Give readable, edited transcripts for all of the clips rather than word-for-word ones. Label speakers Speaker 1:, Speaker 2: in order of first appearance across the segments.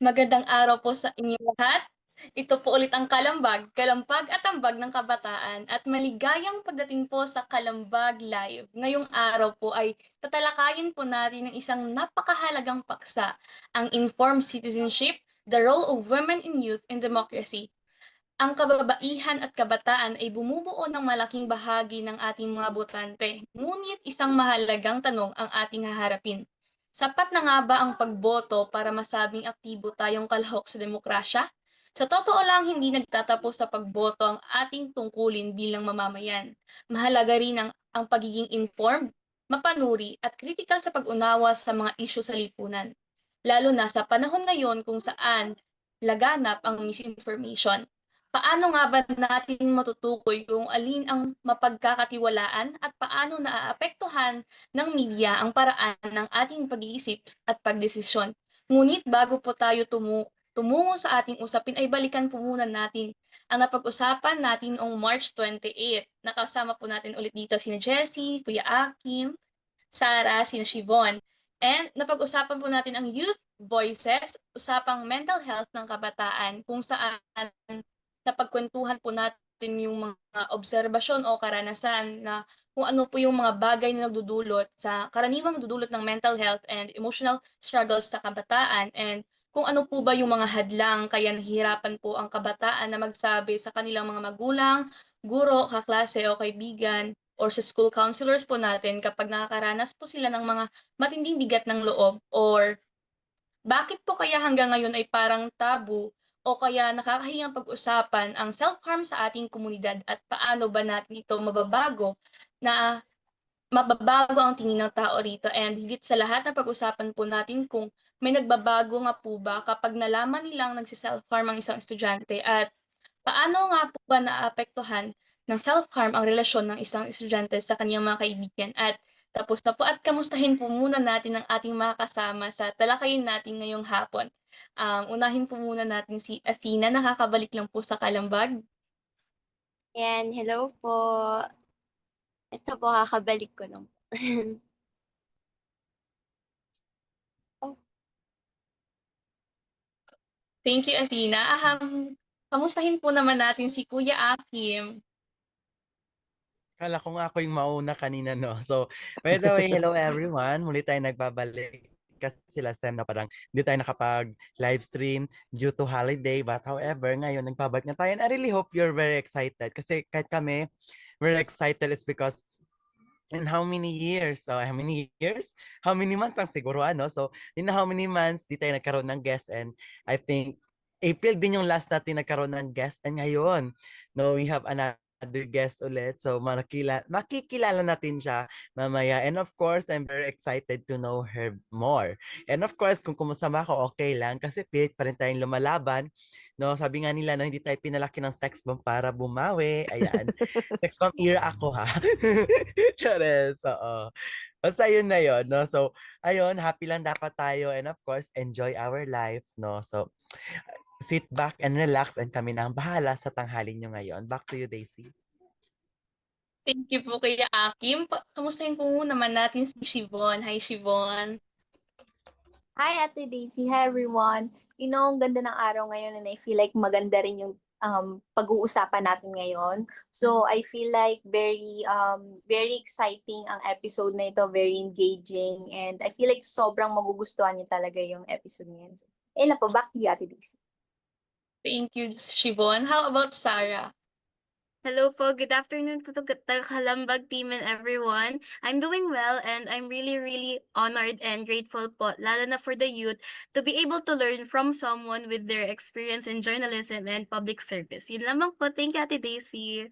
Speaker 1: Magandang araw po sa inyong lahat. Ito po ulit ang Kalampag at Ambag ng Kabataan at maligayang pagdating po sa Kalambag Live. Ngayong araw po ay tatalakayin po natin ng isang napakahalagang paksa, ang informed citizenship, the role of women in youth and democracy. Ang kababaihan at kabataan ay bumubuo ng malaking bahagi ng ating mga botante, ngunit isang mahalagang tanong ang ating haharapin. Sapat na nga ba ang pagboto para masabing aktibo tayong kalahok sa demokrasya? Sa totoo lang, hindi nagtatapos sa pagboto ang ating tungkulin bilang mamamayan. Mahalaga rin ang pagiging informed, mapanuri at kritikal sa pag-unawa sa mga isyu sa lipunan. Lalo na sa panahon ngayon kung saan laganap ang misinformation. Paano nga ba natin matutukoy kung alin ang mapagkakatiwalaan at paano naaapektuhan ng media ang paraan ng ating pag-iisip at pagdesisyon? Ngunit bago po tayo tumungo sa ating usapin ay balikan po muna natin ang napag-usapan natin noong March 28. Nakasama po natin ulit dito sina Jessie, Kuya Akim, Sarah, sina Shivon. And napag-usapan po natin ang youth voices, usapang mental health ng kabataan, kung saan napagkwentuhan po natin yung mga obserbasyon o karanasan na kung ano po yung mga bagay na karaniwang nagdudulot ng mental health and emotional struggles sa kabataan, and kung ano po ba yung mga hadlang kaya nahihirapan po ang kabataan na magsabi sa kanilang mga magulang, guro, kaklase o kaibigan or sa school counselors po natin kapag nakakaranas po sila ng mga matinding bigat ng loob, or bakit po kaya hanggang ngayon ay parang tabu o kaya nakakahiyang pag-usapan ang self-harm sa ating komunidad, at paano ba natin ito na mababago ang tingin ng tao rito, and higit sa lahat na pag-usapan po natin kung may nagbabago nga po ba kapag nalaman nilang nagsi-self-harm ang isang estudyante, at paano nga po ba naapektuhan ng self-harm ang relasyon ng isang estudyante sa kanyang mga kaibigan? At tapos na po, at kamustahin po muna natin ang ating mga kasama sa talakayin natin ngayong hapon. Unahin po muna natin si Athena, nakakabalik lang po sa Kalambag.
Speaker 2: Yan, hello po. Ito po, kakabalik ko lang po. Oh,
Speaker 1: Thank you, Athena. Kamustahin po naman natin si Kuya Akim.
Speaker 3: Akala ko nga ako yung mauna kanina, no? So, by the way, hello everyone. Muli tayo nagbabalik kasi last time na parang hindi tayo nakapag-live stream due to holiday. But however, ngayon nagbabalik na tayo. And I really hope you're very excited kasi kahit kami, we're excited. It's because in how many years? So, how many years? How many months ang siguro, ano? So, in how many months, di tayo nagkaroon ng guest. And I think April din yung last natin nagkaroon ng guest. And ngayon, no, we have another guest ulit. So, makikilala natin siya mamaya. And of course, I'm very excited to know her more. And of course, kung kumusta ba ako, okay lang. Kasi pilit pa rin tayong lumalaban. No, sabi nga nila, no, hindi tayo pinalaki ng sex bomb para bumawi. Ayan. Sex bomb era ako, ha? Chares, oo. Basta yun na yun, no? So, ayun, happy lang dapat tayo. And of course, enjoy our life, no? So, sit back and relax and kami na ang bahala sa tanghali nyo ngayon. Back to you, Daisy.
Speaker 1: Thank you po Kuya Akim. Kamustahin po naman natin si Shivon. Hi, Shivon.
Speaker 4: Hi, Ate Daisy. Hi, everyone. Ang ganda ng araw ngayon and I feel like maganda rin yung pag-uusapan natin ngayon. So, I feel like very exciting ang episode na ito, very engaging, and I feel like sobrang magugustuhan niyo talaga yung episode ngayon. So, po, back to you, Ate Daisy.
Speaker 1: Thank you, Shivon. How about Sarah?
Speaker 5: Hello po, good afternoon po to the Kalambag team and everyone. I'm doing well and I'm really, really honored and grateful po, lalo na for the youth, to be able to learn from someone with their experience in journalism and public service. Yun lamang po. Thank you, Ate Daisy.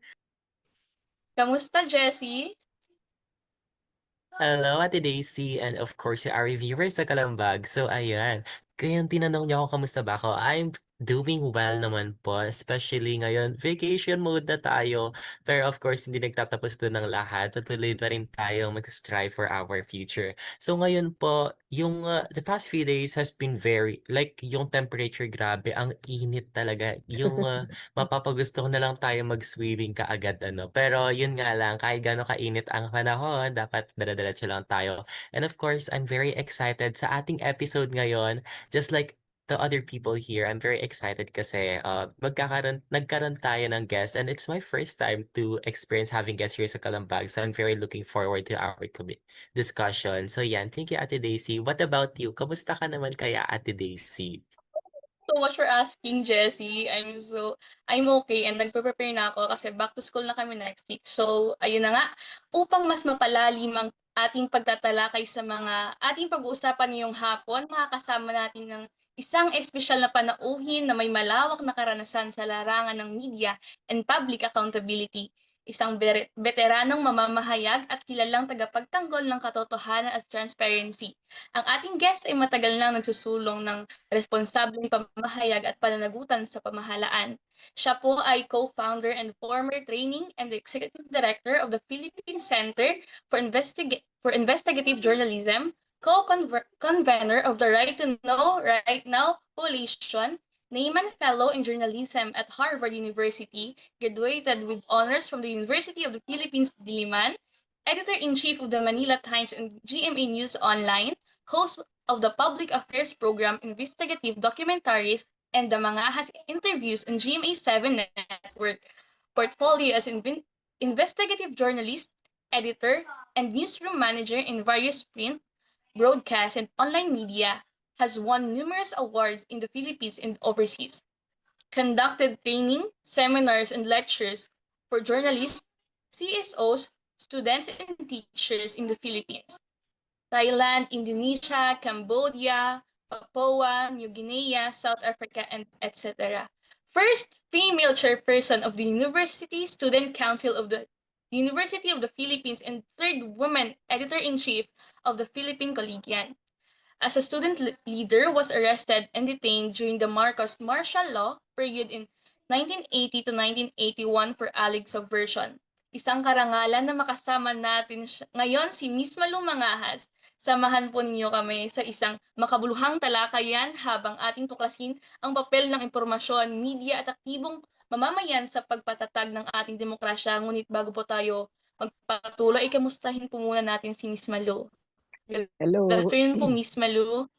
Speaker 1: Kamusta, Jessie?
Speaker 6: Hello, Ate Daisy, and of course, our viewers sa Kalambag. So, ayan. Kaya tinanong niyo ako, kamusta ba ako? I'm doing well naman po, especially ngayon, vacation mode na tayo. Pero of course, hindi nagtatapos doon ng lahat. Patuloy pa rin tayo mag-strive for our future. So, ngayon po, yung the past few days has been very, like, yung temperature, grabe, ang init talaga. Yung mapapagusto ko na lang tayo mag-swimming kaagad, ano. Pero yun nga lang, kahit gano'n kainit ang panahon, dapat dala-diretso lang tayo. And of course, I'm very excited sa ating episode ngayon. Just like the other people here, I'm very excited kasi nagkaroon tayo ng guests and it's my first time to experience having guests here sa Kalambag. So I'm very looking forward to our discussion. So yan, thank you Ate Daisy. What about you? Kamusta ka naman kaya Ate Daisy?
Speaker 1: So much for asking, Jessie. I'm okay and nagpe-prepare na ako kasi back to school na kami next week. So, ayun na nga, upang mas mapalalim ang ating pagtatalakay sa mga ating pag-uusapan ngayong hapon, makakasama natin ng isang espesyal na panauhin na may malawak na karanasan sa larangan ng media and public accountability. Isang veteranong mamamahayag at kilalang tagapagtanggol ng katotohanan at transparency. Ang ating guest ay matagal nang nagsusulong ng responsableng pamahayag at pananagutan sa pamahalaan. Siya po ay co-founder and former training and executive director of the Philippine Center for Investigative Journalism, co-convener of the Right to Know Right Now Coalition, Neyman Fellow in Journalism at Harvard University, graduated with honors from the University of the Philippines, Diliman, editor-in-chief of the Manila Times and GMA News Online, host of the Public Affairs Program Investigative Documentaries and the Mangahas interviews on GMA7 Network, portfolio as investigative journalist, editor, and newsroom manager in various print, broadcast, and online media, has won numerous awards in the Philippines and overseas, conducted training, seminars, and lectures for journalists, CSOs, students, and teachers in the Philippines, Thailand, Indonesia, Cambodia, Papua, New Guinea, South Africa, and etc. First female chairperson of the University Student Council of the University of the Philippines and third woman editor-in-chief of the Philippine Collegian. As a student leader, was arrested and detained during the Marcos martial law period in 1980 to 1981 for alleged subversion. Isang karangalan na makasama natin ngayon si Miss Malu Mangahas. Samahan po ninyo kami sa isang makabuluhang talakayan habang ating tuklasin ang papel ng impormasyon, media at aktibong mamamayan sa pagpatatag ng ating demokrasya. Ngunit bago po tayo magpatuloy, kamustahin po muna natin si Miss Malu.
Speaker 7: Hello.
Speaker 1: Good afternoon po, Miss Malu.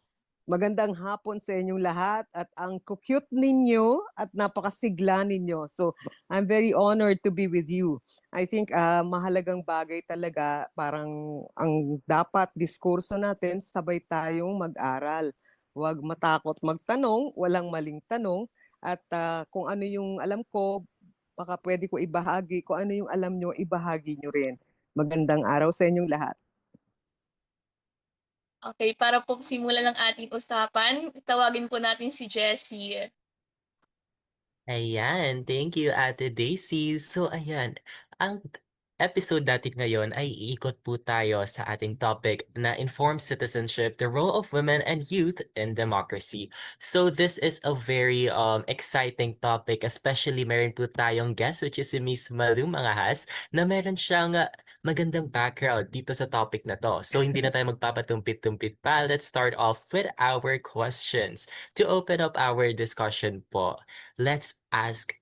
Speaker 7: Magandang hapon sa inyong lahat at ang cute ninyo at napakasigla ninyo. So, I'm very honored to be with you. I think mahalagang bagay talaga, parang ang dapat diskurso natin, sabay tayong mag-aral. Huwag matakot magtanong, walang maling tanong. At kung ano yung alam ko, baka pwede ko ibahagi. Kung ano yung alam nyo, ibahagi nyo rin. Magandang araw sa inyong lahat.
Speaker 1: Okay, para po simulan ng ating usapan, tawagin po natin si Jessie.
Speaker 6: Ayan, thank you Ate Daisy. So ayan, ang episode natin ngayon ay iikot po tayo sa ating topic na informed citizenship, the role of women and youth in democracy. So this is a very exciting topic, especially meron po tayong guest which is si Miss Malu Mangahas na meron siyang magandang background dito sa topic na to. So hindi na tayo magpapatumpit-tumpit pa. Let's start off with our questions. To open up our discussion po, let's ask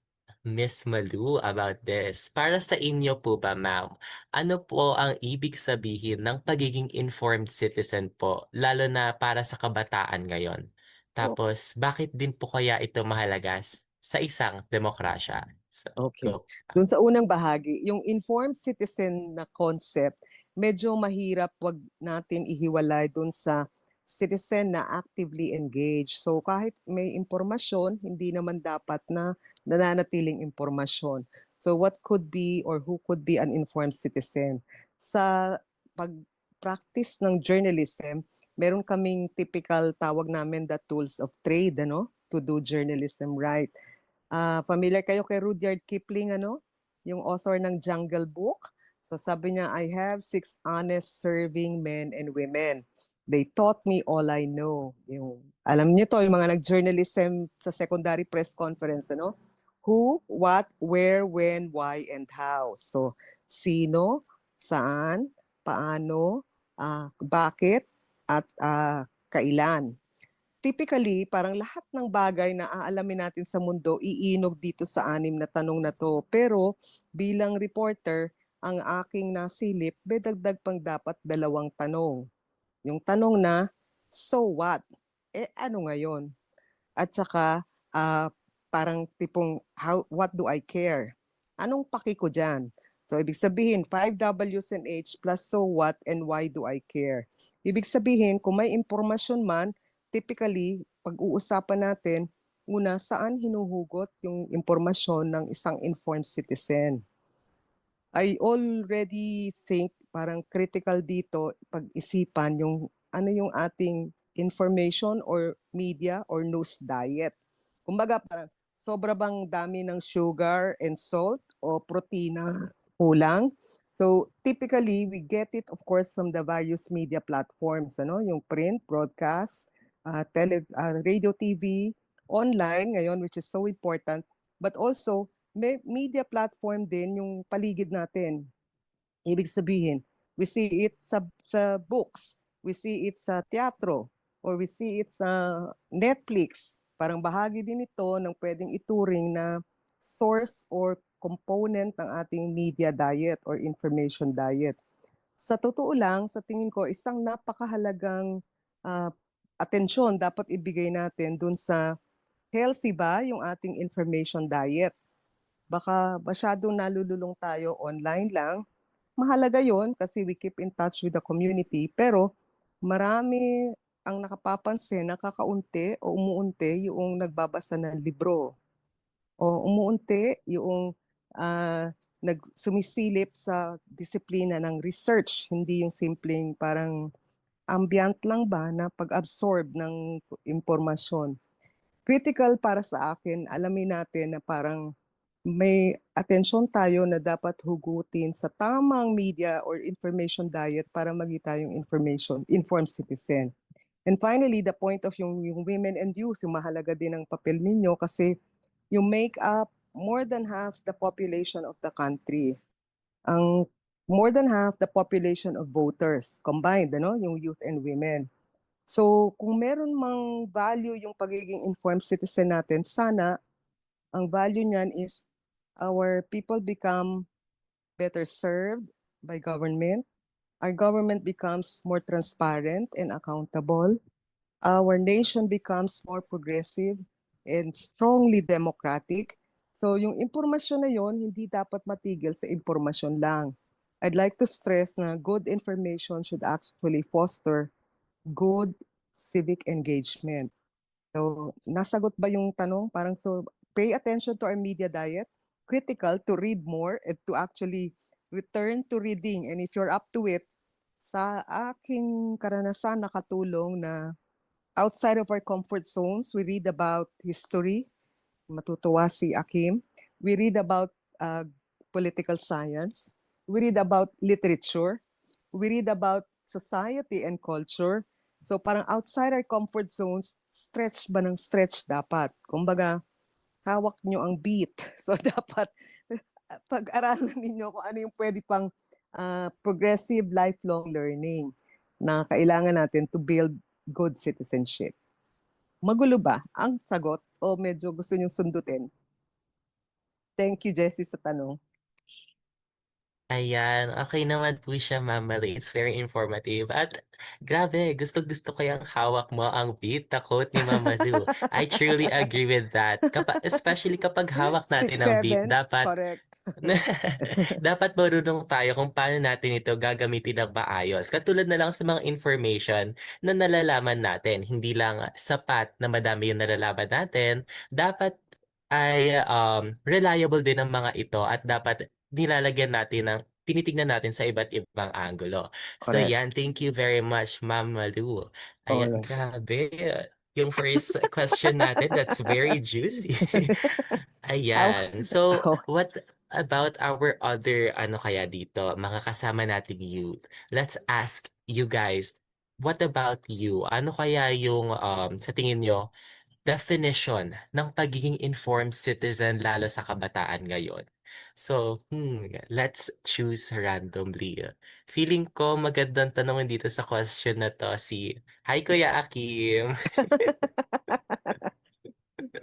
Speaker 6: Miss Malu about this. Para sa inyo po ba, ma'am, ano po ang ibig sabihin ng pagiging informed citizen po, lalo na para sa kabataan ngayon? Tapos, bakit din po kaya ito mahalaga sa isang demokrasya? So,
Speaker 7: Okay.
Speaker 6: go.
Speaker 7: Doon sa unang bahagi, yung informed citizen na concept, medyo mahirap, wag natin ihiwalay doon sa citizen na actively engaged. So kahit may impormasyon, hindi naman dapat na nananatiling impormasyon. So what could be or who could be an informed citizen? Sa pag-practice ng journalism, meron kaming typical, tawag namin, the tools of trade, to do journalism right. Familiar kayo kay Rudyard Kipling, yung author ng Jungle Book? So sabi niya, I have 6 honest serving men and women. They taught me all I know. Alam niyo to, yung mga nag-journalism sa secondary press conference, who, what, where, when, why, and how. So, sino, saan, paano, bakit, at kailan. Typically, parang lahat ng bagay na aalamin natin sa mundo, iinog dito sa 6 na tanong na to. Pero bilang reporter, ang aking nasilip, dagdag pang dapat 2 tanong. Yung tanong na, so what? Ano ngayon? at saka parang tipong what do I care? Anong paki ko dyan? So ibig sabihin 5 W's and H plus so what and why do I care? Ibig sabihin kung may impormasyon man, typically pag-uusapan natin una saan hinuhugot yung impormasyon ng isang informed citizen. I already think parang critical dito pag-isipan yung ano yung ating information or media or news diet. Kumbaga parang sobra bang dami ng sugar and salt o protina kulang? So typically we get it of course from the various media platforms, ano, yung print, broadcast, radio, TV, online ngayon which is so important, but also may media platform din yung paligid natin. Ibig sabihin, we see it sa books, we see it sa teatro, or we see it sa Netflix. Parang bahagi din ito ng pwedeng ituring na source or component ng ating media diet or information diet. Sa totoo lang, sa tingin ko, isang napakahalagang atensyon dapat ibigay natin dun sa healthy ba yung ating information diet. Baka masyadong nalululong tayo online lang. Mahalaga yon kasi we keep in touch with the community. Pero marami ang nakapapansin, nakakaunti o umuunti yung nagbabasa ng libro. O umuunti yung nagsumisilip sa disiplina ng research. Hindi yung simpleng parang ambient lang ba na pag-absorb ng impormasyon. Critical para sa akin, alamin natin na parang may atensyon tayo na dapat hugutin sa tamang media or information diet para maging tayong informed citizen. And finally, the point of yung women and youth, yung mahalaga din ang papel ninyo kasi you make up more than half the population of the country. Ang more than half the population of voters combined, ano, yung youth and women. So kung meron mang value yung pagiging informed citizen natin, sana ang value niyan is our people become better served by government. Our government becomes more transparent and accountable. Our nation becomes more progressive and strongly democratic. So yung impormasyon na yon hindi dapat matigil sa impormasyon lang. I'd like to stress na good information should actually foster good civic engagement. So, nasagot ba yung tanong? Parang so, pay attention to our media diet. Critical to read more and to actually return to reading. And if you're up to it, sa aking karanasan nakatulong na outside of our comfort zones, we read about history. Matutuwa si Akim. We read about political science. We read about literature. We read about society and culture. So parang outside our comfort zones, stretch ba ng stretch dapat? Kumbaga, hawak nyo ang beat. So dapat pag-aralan ninyo kung ano yung pwede pang progressive lifelong learning na kailangan natin to build good citizenship. Magulo ba ang sagot o medyo gusto nyo sundutin? Thank you, Jessie, sa tanong.
Speaker 6: Ayan, okay naman po siya, Ma'am Mali. It's very informative. At grabe, gusto ko yung hawak mo ang beat, the quote ni Ma'am Malu. I truly agree with that. Especially kapag hawak natin ang beat,
Speaker 7: 6-7, correct.
Speaker 6: dapat marunong tayo kung paano natin ito gagamitin ng maayos. Katulad na lang sa mga information na nalalaman natin. Hindi lang sapat na madami yung nalalaman natin. Dapat ay reliable din ang mga ito at dapat nilalagyan natin tinitignan natin sa iba't ibang anggulo. So
Speaker 7: Correct.
Speaker 6: yan, thank you very much, Ma'am Malu. Ayan,
Speaker 7: Alright.
Speaker 6: grabe. Yung first question natin, that's very juicy. Ayan. So,
Speaker 7: How-
Speaker 6: what about our other, ano kaya dito, mga kasama nating youth? Let's ask you guys, what about you? Ano kaya yung, sa tingin nyo, definition ng pagiging informed citizen lalo sa kabataan ngayon? So, let's choose randomly. Feeling ko magandang tanongin dito sa question na to Hi Kuya Akim.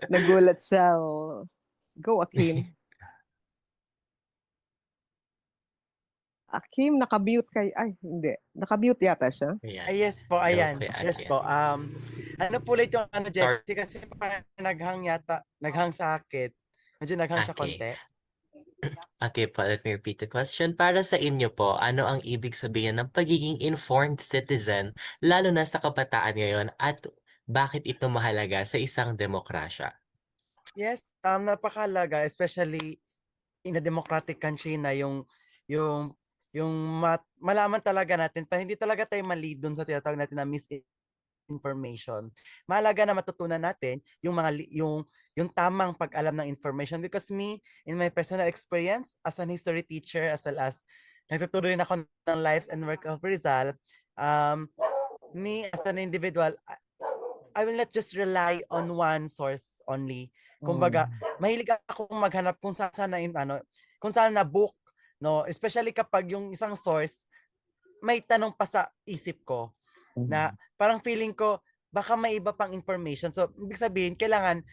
Speaker 7: Nagulat siya. Oh. Go, Akim. Akim, nakamute kay... Ay, hindi. Nakamute yata siya.
Speaker 6: Ayan.
Speaker 3: Yes po,
Speaker 6: Go
Speaker 3: ayan.
Speaker 6: Kuya
Speaker 3: Yes
Speaker 6: Akim.
Speaker 3: po. Ano po ulit yung ano,
Speaker 6: Sorry.
Speaker 3: Jessie? Kasi parang naghang sa akin. Medyo naghang siya
Speaker 6: Okay.
Speaker 3: konti.
Speaker 6: Okay po, let me repeat the question. Para sa inyo po, ano ang ibig sabihin ng pagiging informed citizen, lalo na sa kabataan ngayon, at bakit ito mahalaga sa isang demokrasya?
Speaker 3: Yes, napakahalaga, especially in a democratic country na yung yung malaman talaga natin pa hindi talaga tayo mali dun sa tinatawag natin na misinformation. Mahalaga na matutunan natin yung yung tamang pag-alam ng information because me in my personal experience as an history teacher as well as nagtuturo rin ako ng lives and work of Rizal, me as an individual, I will not just rely on one source only. Kumbaga, mahilig akong maghanap kung saan kung saan na book, no? Especially kapag yung isang source may tanong pa sa isip ko na parang feeling ko baka may iba pang information. So, ibig sabihin, kailangan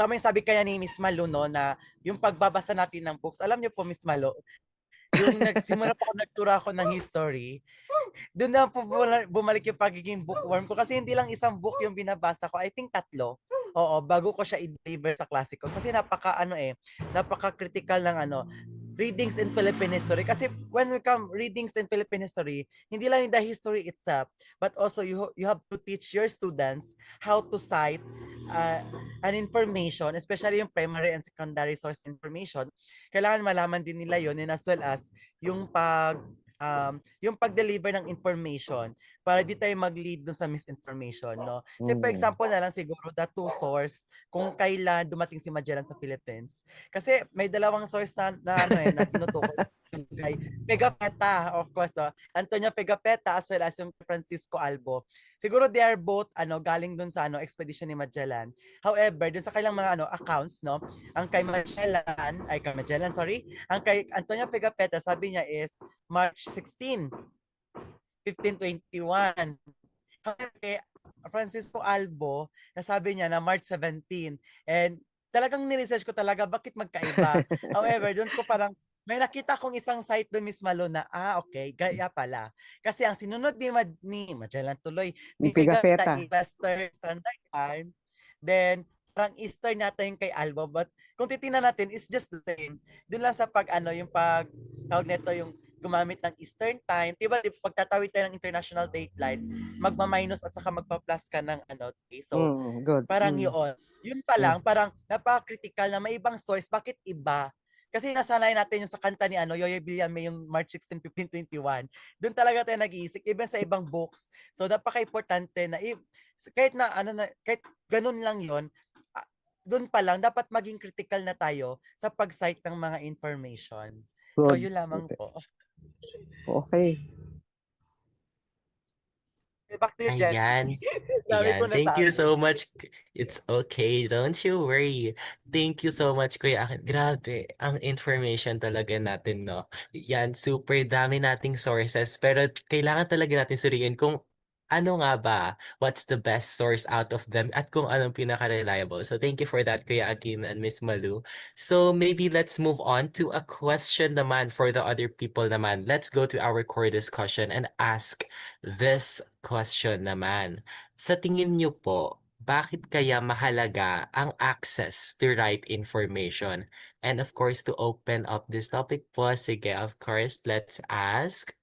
Speaker 3: tama yung sabi kaya ni Miss Malu, no, na yung pagbabasa natin ng books. Alam niyo po, Miss Malu, yung nagsimula pa ako nagturo ako ng history, doon na po bumalik yung pagiging bookworm ko kasi hindi lang isang book yung binabasa ko. I think 3. Oo, bago ko siya i-deliver sa klase ko. Kasi napaka-critical ng readings in Philippine history. Kasi when we come readings in Philippine history, hindi lang the history itself, but also you have to teach your students how to cite an information, especially yung primary and secondary source information. Kailangan malaman din nila yun and as well as yung pag-deliver ng information para di tayo mag-lead dun sa misinformation, no? So, for example na lang siguro the 2 source kung kailan dumating si Magellan sa Philippines. Kasi may dalawang source na tinutukoy kay Pigafetta, of course, Antonio Pigafetta as well as yung Francisco Albo. Siguro they are both galing dun sa expedition ni Magellan. However, dun sa kailang mga accounts, no, ang kay Magellan, ang kay Antonio Pigafetta sabi niya is March 16, 1521. Kay Francisco Albo, nasabi niya na March 17. And talagang ni-research ko talaga bakit magkaiba. However, doon ko parang may nakita kong isang site doon, Miss Malo, na okay, gaya pala. Kasi ang sinunod ni Magellan tuloy,
Speaker 7: Ni
Speaker 3: ni Pigafetta
Speaker 7: Pigafetta.
Speaker 3: Western Standard Time. Then, parang Eastern nata yung kay Albo. But kung titingnan natin, it's just the same. Doon lang sa yung tawag nito yung gumamit ng Eastern Time. Diba, pagtatawid tayo ng international dateline, magma-minus at saka magpa-plus ka ng day. So,
Speaker 7: Good.
Speaker 3: parang yun. Yun pa lang, parang napaka-critical na may ibang source. Bakit iba? Kasi nasanay natin yung sa kanta ni Yoyo Villame yung March 16, 1521. Doon talaga tayo nag-iisip, even sa ibang books. So, napaka-importante na kahit kahit ganun lang yun, doon pa lang, dapat maging critical na tayo sa pag-cite ng mga information. So,
Speaker 7: Good.
Speaker 3: yun lamang po.
Speaker 7: Okay.
Speaker 3: Back to you, Jessie.
Speaker 6: Ayan.
Speaker 3: Dami ko
Speaker 6: Ayan. Thank you
Speaker 3: nasabi.
Speaker 6: so much. It's okay. Don't you worry. Thank you so much, Kuya Akin. Grabe, ang information talaga natin, no? Yan, super dami nating sources. Pero kailangan talaga natin suriin kung ano nga ba, what's the best source out of them, at kung anong pinaka-reliable. So thank you for that, Kuya Akim and Miss Malu. So maybe let's move on to a question naman for the other people naman. Let's go to our core discussion and ask this question naman. Sa tingin niyo po, bakit kaya mahalaga ang access to right information? And of course, to open up this topic po, sige, of course, let's ask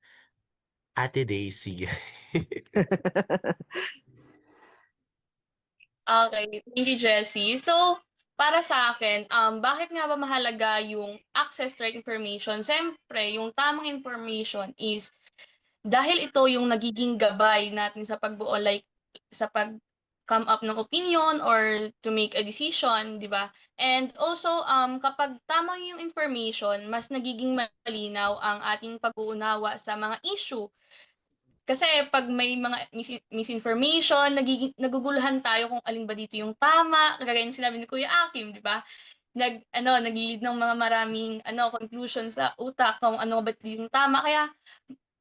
Speaker 6: Ate Daisy.
Speaker 1: Okay, thank you, Jessie. So, para sa akin, bakit nga ba mahalaga yung access to right information? Siyempre, yung tamang information is dahil ito yung nagiging gabay natin sa pagbuo, like sa pag-come up ng opinion or to make a decision, di ba? And also, kapag tama yung information, mas nagiging malinaw ang ating pag-uunawa sa mga issue. Kasi pag may mga misinformation, naguguluhan tayo kung alin ba dito yung tama, kagaya ng sinabi ni Kuya Akim, di ba? Nag-lead ng mga maraming conclusion sa utak kung ano ba yung tama. Kaya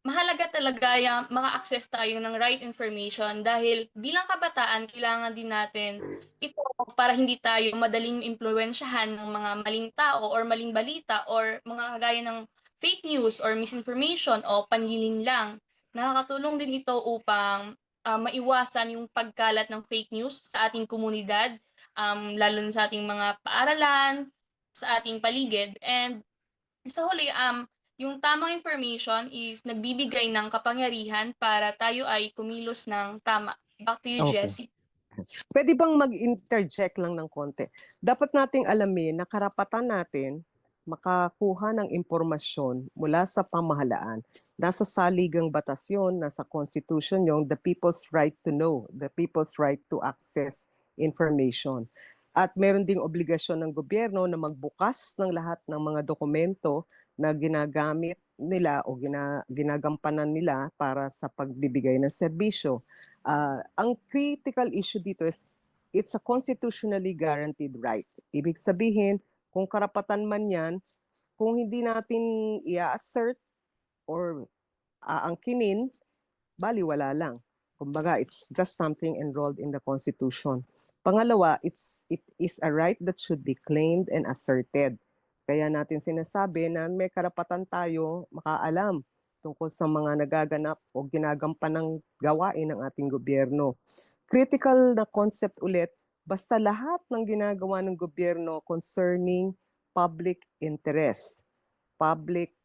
Speaker 1: mahalaga talaga yung maka-access tayo ng right information dahil bilang kabataan, kailangan din natin ito para hindi tayo madaling impluwensyahan ng mga maling tao or maling balita or mga kagaya ng fake news or misinformation o panlilin lang. Nakakatulong din ito upang maiwasan yung pagkalat ng fake news sa ating komunidad, lalo na sa ating mga paaralan, sa ating paligid. And sa huli, yung tamang information is nagbibigay ng kapangyarihan para tayo ay kumilos ng tama. Back to you,
Speaker 7: Okay.
Speaker 1: Jessie.
Speaker 7: Pwede bang mag-interject lang ng konti? Dapat nating alamin na karapatan natin makakuha ng impormasyon mula sa pamahalaan. Nasa saligang batas yun, nasa constitution yung the people's right to know, the people's right to access information. At meron ding obligasyon ng gobyerno na magbukas ng lahat ng mga dokumento na ginagamit nila o ginagampanan nila para sa pagbibigay ng serbisyo. Ang critical issue dito is it's a constitutionally guaranteed right. Ibig sabihin, kung karapatan man yan, kung hindi natin i-assert or aangkinin, baliwala lang. Kumbaga, it's just something enrolled in the Constitution. Pangalawa, it is a right that should be claimed and asserted. Kaya natin sinasabi na may karapatan tayo makaalam tungkol sa mga nagaganap o ginagampan ng gawain ng ating gobyerno. Critical na concept ulit, basta lahat ng ginagawa ng gobyerno concerning public interest,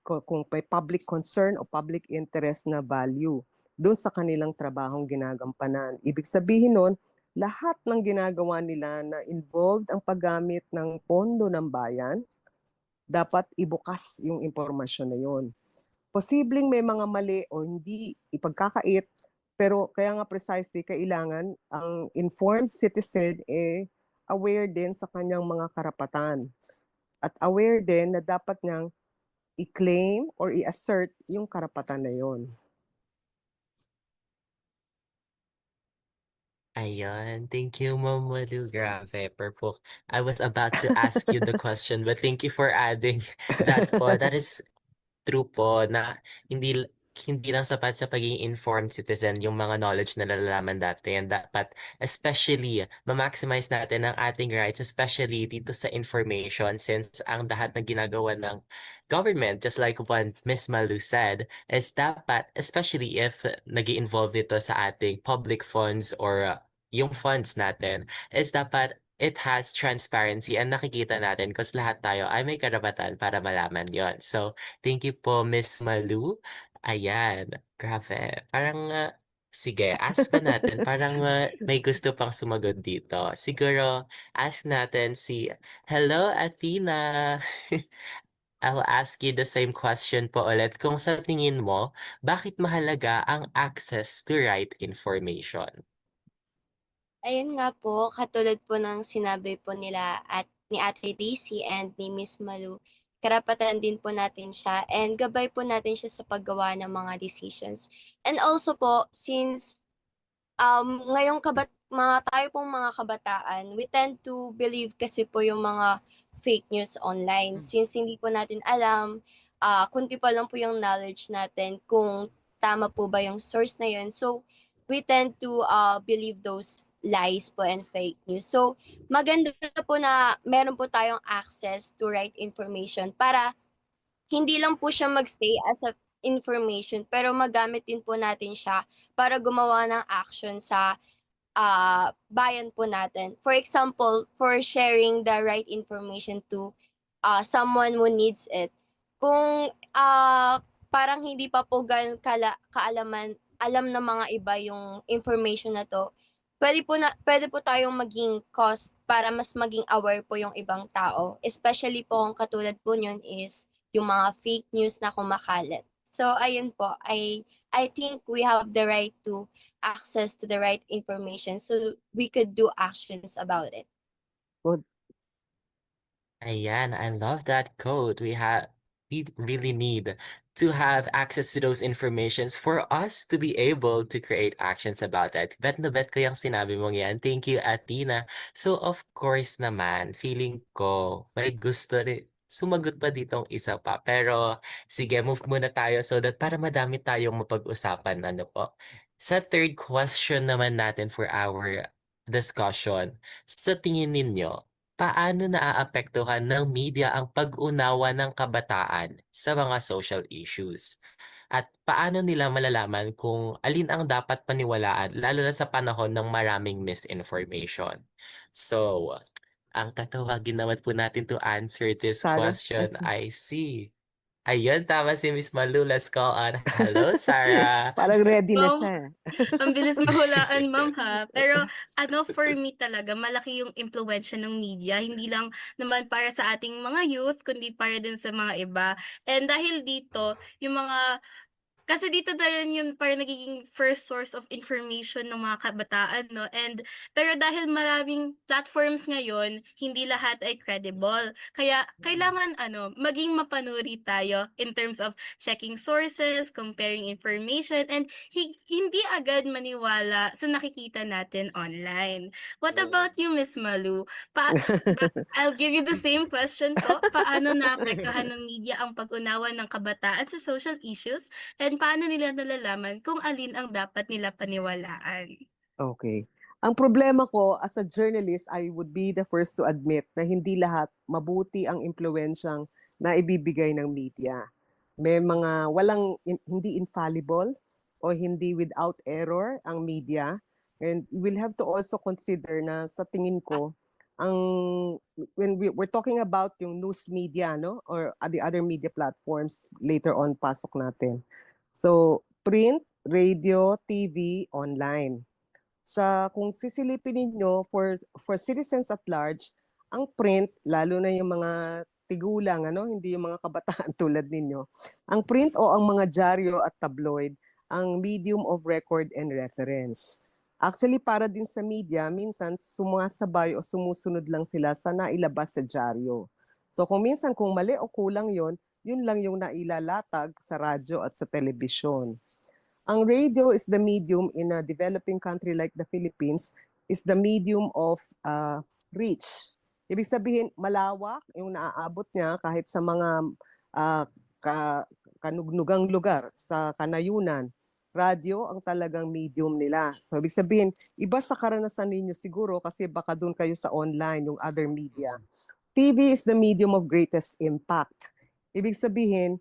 Speaker 7: kung may public concern o public interest na value doon sa kanilang trabahong ginagampanan. Ibig sabihin nun, lahat ng ginagawa nila na involved ang paggamit ng pondo ng bayan, dapat ibukas yung impormasyon na yon. Posibleng may mga mali o hindi ipagkakait, pero kaya nga precisely kailangan ang informed citizen aware din sa kanyang mga karapatan. At aware din na dapat niyang i-claim or i-assert yung karapatan na yon.
Speaker 6: Ayun, thank you, Ma'am Malu. Grabe, purple. I was about to ask you the question, but thank you for adding that po. That is true po na hindi lang sapat sa pagiging informed citizen yung mga knowledge na nalalaman natin. Dapat especially ma-maximize natin ang ating rights, especially dito sa information since ang lahat ng ginagawa ng government, just like what Miss Malu said, is dapat, especially if nag-involve dito sa ating public funds or yung funds natin, is dapat it has transparency and nakikita natin kasi lahat tayo ay may karapatan para malaman yon. So, thank you po, Miss Malu. Ayan, grabe. Parang, sige, ask pa natin. Parang may gusto pang sumagot dito. Siguro, ask natin si, hello, Athena. I'll ask you the same question po ulit. Kung sa tingin mo, bakit mahalaga ang access to right information?
Speaker 2: Ayun nga po, katulad po ng sinabi po nila at ni Ate Daisy and ni Miss Malu, karapatan din po natin siya and gabay po natin siya sa paggawa ng mga decisions. And also po, since ngayong mga tayo pong mga kabataan, we tend to believe kasi po yung mga fake news online. Since hindi po natin alam, kunti pa lang po yung knowledge natin kung tama po ba yung source na yun. So, we tend to believe those lies po and fake news. So, maganda po na meron po tayong access to right information para hindi lang po siya magstay as a information, pero magamit din po natin siya para gumawa ng action sa bayan po natin. For example, for sharing the right information to someone who needs it. Kung parang hindi pa po ganun alam ng mga iba yung information na to, pwede po tayong maging cause para mas maging aware po yung ibang tao. Especially po kung katulad po yun is yung mga fake news na kumakalat. So ayun po, I think we have the right to access to the right information so we could do actions about it.
Speaker 6: Ayan, I love that quote. We really need to have access to those informations for us to be able to create actions about it. Bet na bet ko yung sinabi mong yan. Thank you, Athena. So, of course naman, feeling ko may gusto rin sumagot pa ditong isa pa. Pero, sige, move muna tayo so that para madami tayong mapag-usapan. Ano po? Sa third question naman natin for our discussion, sa tingin ninyo, paano naaapektuhan ng media ang pag-unawa ng kabataan sa mga social issues? At paano nila malalaman kung alin ang dapat paniwalaan lalo na sa panahon ng maraming misinformation? So, ang tatawagin naman po natin to answer this
Speaker 7: Sarah,
Speaker 6: question I see. Ayun, tama si Miss Malu. Let's call on. Hello, Sarah.
Speaker 7: parang ready na
Speaker 5: Wow,
Speaker 7: siya.
Speaker 5: ang bilis mahulaan, ma'am ha. Pero for me talaga, malaki yung impluwensya ng media. Hindi lang naman para sa ating mga youth, kundi para din sa mga iba. And dahil dito, yung mga kasi dito na rin yung parang nagiging first source of information ng mga kabataan, no? Pero dahil maraming platforms ngayon, hindi lahat ay credible. Kaya kailangan maging mapanuri tayo in terms of checking sources, comparing information, and hindi agad maniwala sa nakikita natin online. What about you, Miss Malu? I'll give you the same question po. Paano naapektuhan ng media ang pag-unawa ng kabataan sa social issues? And paano nila nalalaman kung alin ang dapat nila paniwalaan?
Speaker 7: Okay. Ang problema ko as a journalist, I would be the first to admit na hindi lahat mabuti ang impluwensyang na ibibigay ng media. May mga hindi infallible o hindi without error ang media. And we'll have to also consider na sa tingin ko, when we're talking about yung news media, no, or the other media platforms, later on pasok natin. So, print, radio, TV, online. Kung sisilipin ninyo for citizens at large, ang print, lalo na yung mga tigulang, hindi yung mga kabataan tulad ninyo, ang print o ang mga dyaryo at tabloid, ang medium of record and reference. Actually, para din sa media, minsan sumasabay o sumusunod lang sila sa nailabas sa dyaryo. So kung minsan kung mali o kulang yun lang yung nailalatag sa radyo at sa telebisyon. Ang radio is the medium in a developing country like the Philippines, is the medium of reach. Ibig sabihin, malawak yung naaabot niya kahit sa mga kanugnugang lugar sa kanayunan. Radio ang talagang medium nila. So ibig sabihin, iba sa karanasan ninyo siguro kasi baka doon kayo sa online, yung other media. TV is the medium of greatest impact. Ibig sabihin,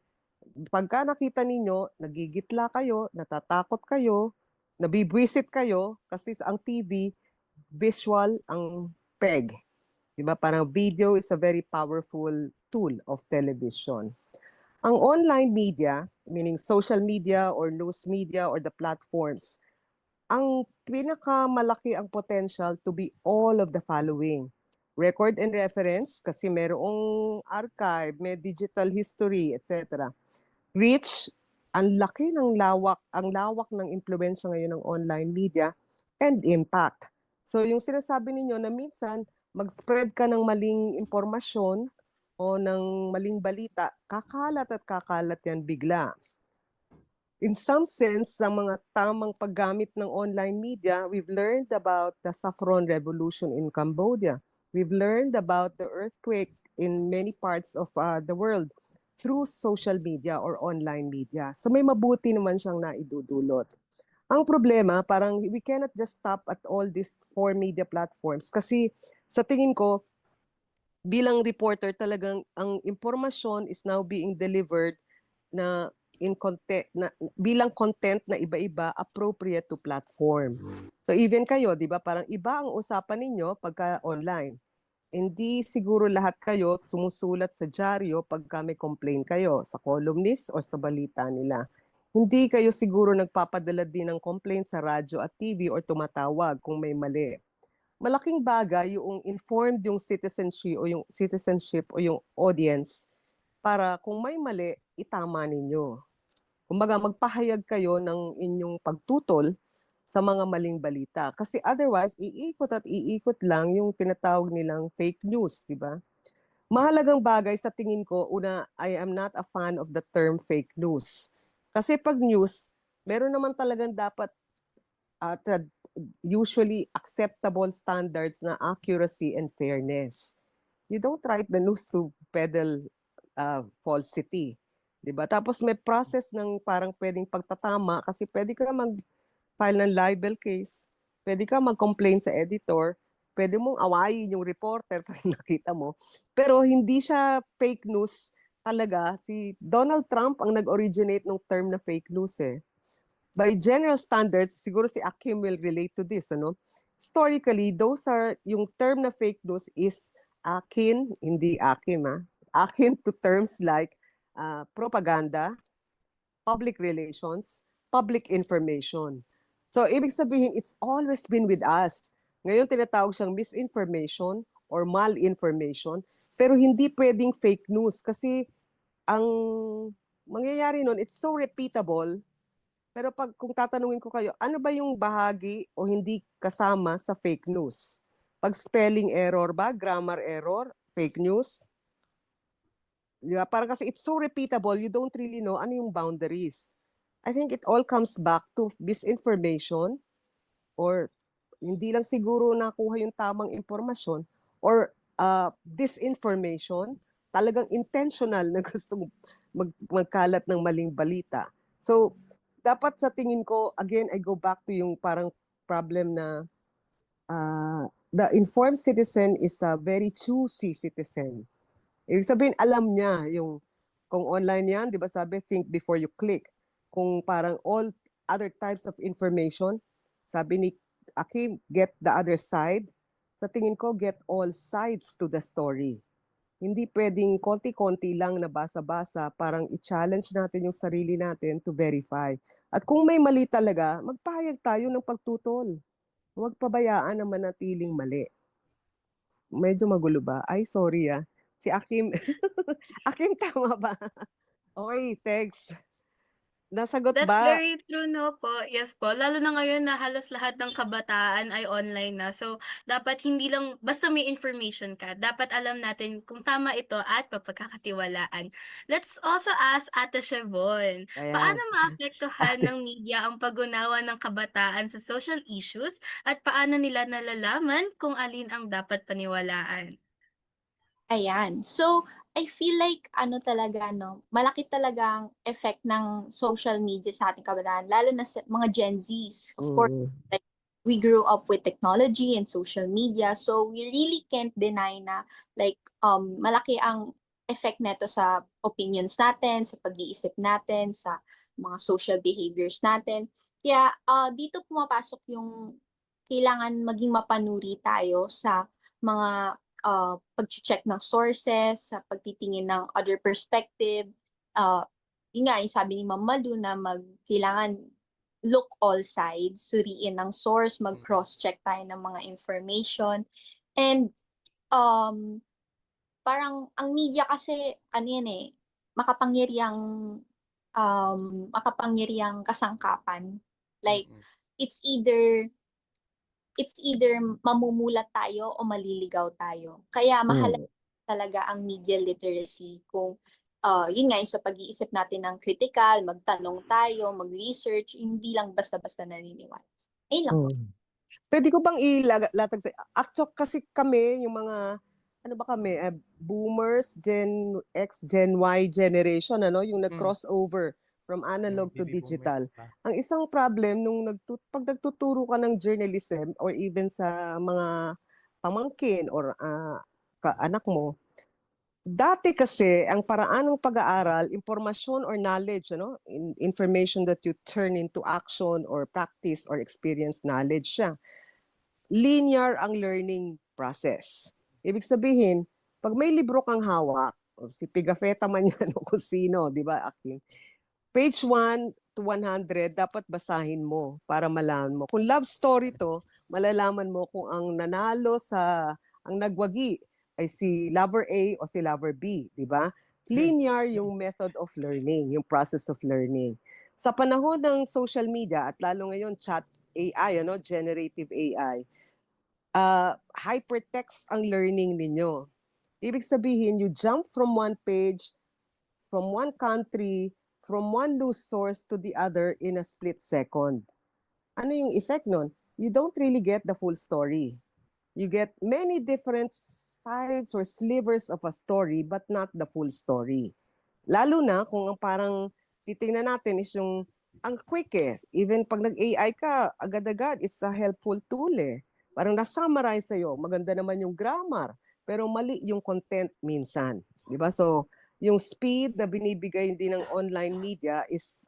Speaker 7: pagka nakita ninyo, nagigitla kayo, natatakot kayo, nabibwisit kayo, kasi ang TV, visual ang peg. Diba? Parang video is a very powerful tool of television. Ang online media, meaning social media or news media or the platforms, ang pinakamalaki ang potential to be all of the following. Record and reference, kasi merong archive, may digital history, etc. Reach, ang lawak ng impluwensya ngayon ng online media, and impact. So yung sinasabi ninyo na minsan mag-spread ka ng maling impormasyon o ng maling balita, kakalat yan bigla. In some sense, sa mga tamang paggamit ng online media, we've learned about the Saffron Revolution in Cambodia. We've learned about the earthquake in many parts of the world through social media or online media. So may mabuti naman siyang naidudulot. Ang problema, parang we cannot just stop at all these 4 media platforms kasi sa tingin ko, bilang reporter talagang ang impormasyon is now being delivered na in content bilang content na iba-iba appropriate to platform. So even kayo, 'di ba, parang iba ang usapan ninyo pagka online. Hindi siguro lahat kayo sumusulat sa dyaryo pagka may complaint kayo sa columnist o sa balita nila. Hindi kayo siguro nagpapadala din ng complaint sa radyo at TV or tumatawag kung may mali. Malaking bagay yung informed yung citizenship o yung audience para kung may mali, itama ninyo. Kumbaga, magpahayag kayo ng inyong pagtutol sa mga maling balita. Kasi otherwise, iikot lang yung tinatawag nilang fake news, di ba? Mahalagang bagay sa tingin ko, una, I am not a fan of the term fake news. Kasi pag news, meron naman talagang dapat usually acceptable standards na accuracy and fairness. You don't write the news to peddle falsity. Diba? Tapos may process ng parang pwedeng pagtatama kasi pwede ka mag-file ng libel case, pwede ka mag-complain sa editor, pwede mong awayin yung reporter pag nakita mo. Pero hindi siya fake news talaga, si Donald Trump ang nag-originate ng term na fake news eh. By general standards, siguro si Akim will relate to this, ano? Historically, yung term na fake news is akin, hindi Akim, akin to terms like propaganda, public relations, public information. So, ibig sabihin, it's always been with us. Ngayon, tinatawag siyang misinformation or malinformation, pero hindi pwedeng fake news kasi ang mangyayari nun, it's so repeatable. Pero kung tatanungin ko kayo, ano ba yung bahagi o hindi kasama sa fake news? Pag spelling error ba, grammar error, fake news? Diba? Parang kasi it's so repeatable, you don't really know ano yung boundaries. I think it all comes back to misinformation or hindi lang siguro nakuha yung tamang impormasyon or disinformation, talagang intentional na gusto magkalat ng maling balita. So, dapat sa tingin ko, again, I go back to yung parang problem na the informed citizen is a very choosy citizen. Ibig sabihin, alam niya yung kung online yan, di ba sabi, think before you click. Kung parang all other types of information, sabi ni Akim, get the other side. Sa tingin ko, get all sides to the story. Hindi pwedeng konti-konti lang na basa-basa, parang i-challenge natin yung sarili natin to verify. At kung may mali talaga, magpahayag tayo ng pagtutol. Huwag pabayaan na manatiling mali. Medyo magulo ba? Ay, sorry Si Akim, Akim, tama ba? Okay, thanks. Nasagot
Speaker 5: That's
Speaker 7: ba?
Speaker 5: very true, no po. Yes po. Lalo na ngayon na halos lahat ng kabataan ay online na. So, dapat hindi lang, basta may information ka, dapat alam natin kung tama ito at mapagkakatiwalaan. Let's also ask Ate Chevon, paano
Speaker 7: Ayan.
Speaker 5: maapektuhan ng media ang pag-unawa ng kabataan sa social issues at paano nila nalalaman kung alin ang dapat paniwalaan?
Speaker 4: Ayan. So, I feel like ano talaga, no, malaki talagang effect ng social media sa ating kabataan, lalo na sa mga Gen Zs. Of course, like, we grew up with technology and social media, so we really can't deny na like malaki ang effect nito sa opinions natin, sa pag-iisip natin, sa mga social behaviors natin. Kaya dito pumapasok yung kailangan maging mapanuri tayo sa mga pag-check ng sources, sa pagtitingin ng other perspective. Yun nga, yung sabi ni Ma'am Malu na kailangan look all sides, suriin ng source, mag-cross-check tayo ng mga information. And parang ang media kasi, ano yan makapangyariang kasangkapan. Like, it's either mamumulat tayo o maliligaw tayo. Kaya mahalaga talaga ang media literacy kung yun nga, sa pag-iisip natin ng critical, magtanong tayo, mag-research, hindi lang basta-basta naniniwala. Ayun lang po.
Speaker 7: Pwede ko bang ilatag sa... Actually, kasi kami, yung mga... Ano ba kami? Boomers, Gen X, Gen Y generation, ano? Yung nag-crossover from analog to digital. Ang isang problem nung pag nagtuturo ka ng journalism or even sa mga pamangkin or anak mo, dati kasi ang paraan ng pag-aaral, information or knowledge, information that you turn into action or practice or experience knowledge siya. Linear ang learning process. Ibig sabihin, pag may libro kang hawak, o si Pigafetta man yan o kung sino, di ba, Akim? Page 1 to 100, dapat basahin mo para malaman mo. Kung love story to, malalaman mo kung ang ang nagwagi ay si lover A o si lover B, di ba? Linear yung method of learning, yung process of learning. Sa panahon ng social media at lalo ngayon chat AI, generative AI, hypertext ang learning ninyo. Ibig sabihin, you jump from one page, from one country, from one news source to the other in a split second. Ano yung effect nun? You don't really get the full story. You get many different sides or slivers of a story but not the full story. Lalo na kung ang parang titingnan natin is yung ang quick Even pag nag-AI ka, agad-agad, it's a helpful tool Parang na-summarize sa'yo. Maganda naman yung grammar, pero mali yung content minsan. Di ba? So, yung speed na binibigay din ng online media is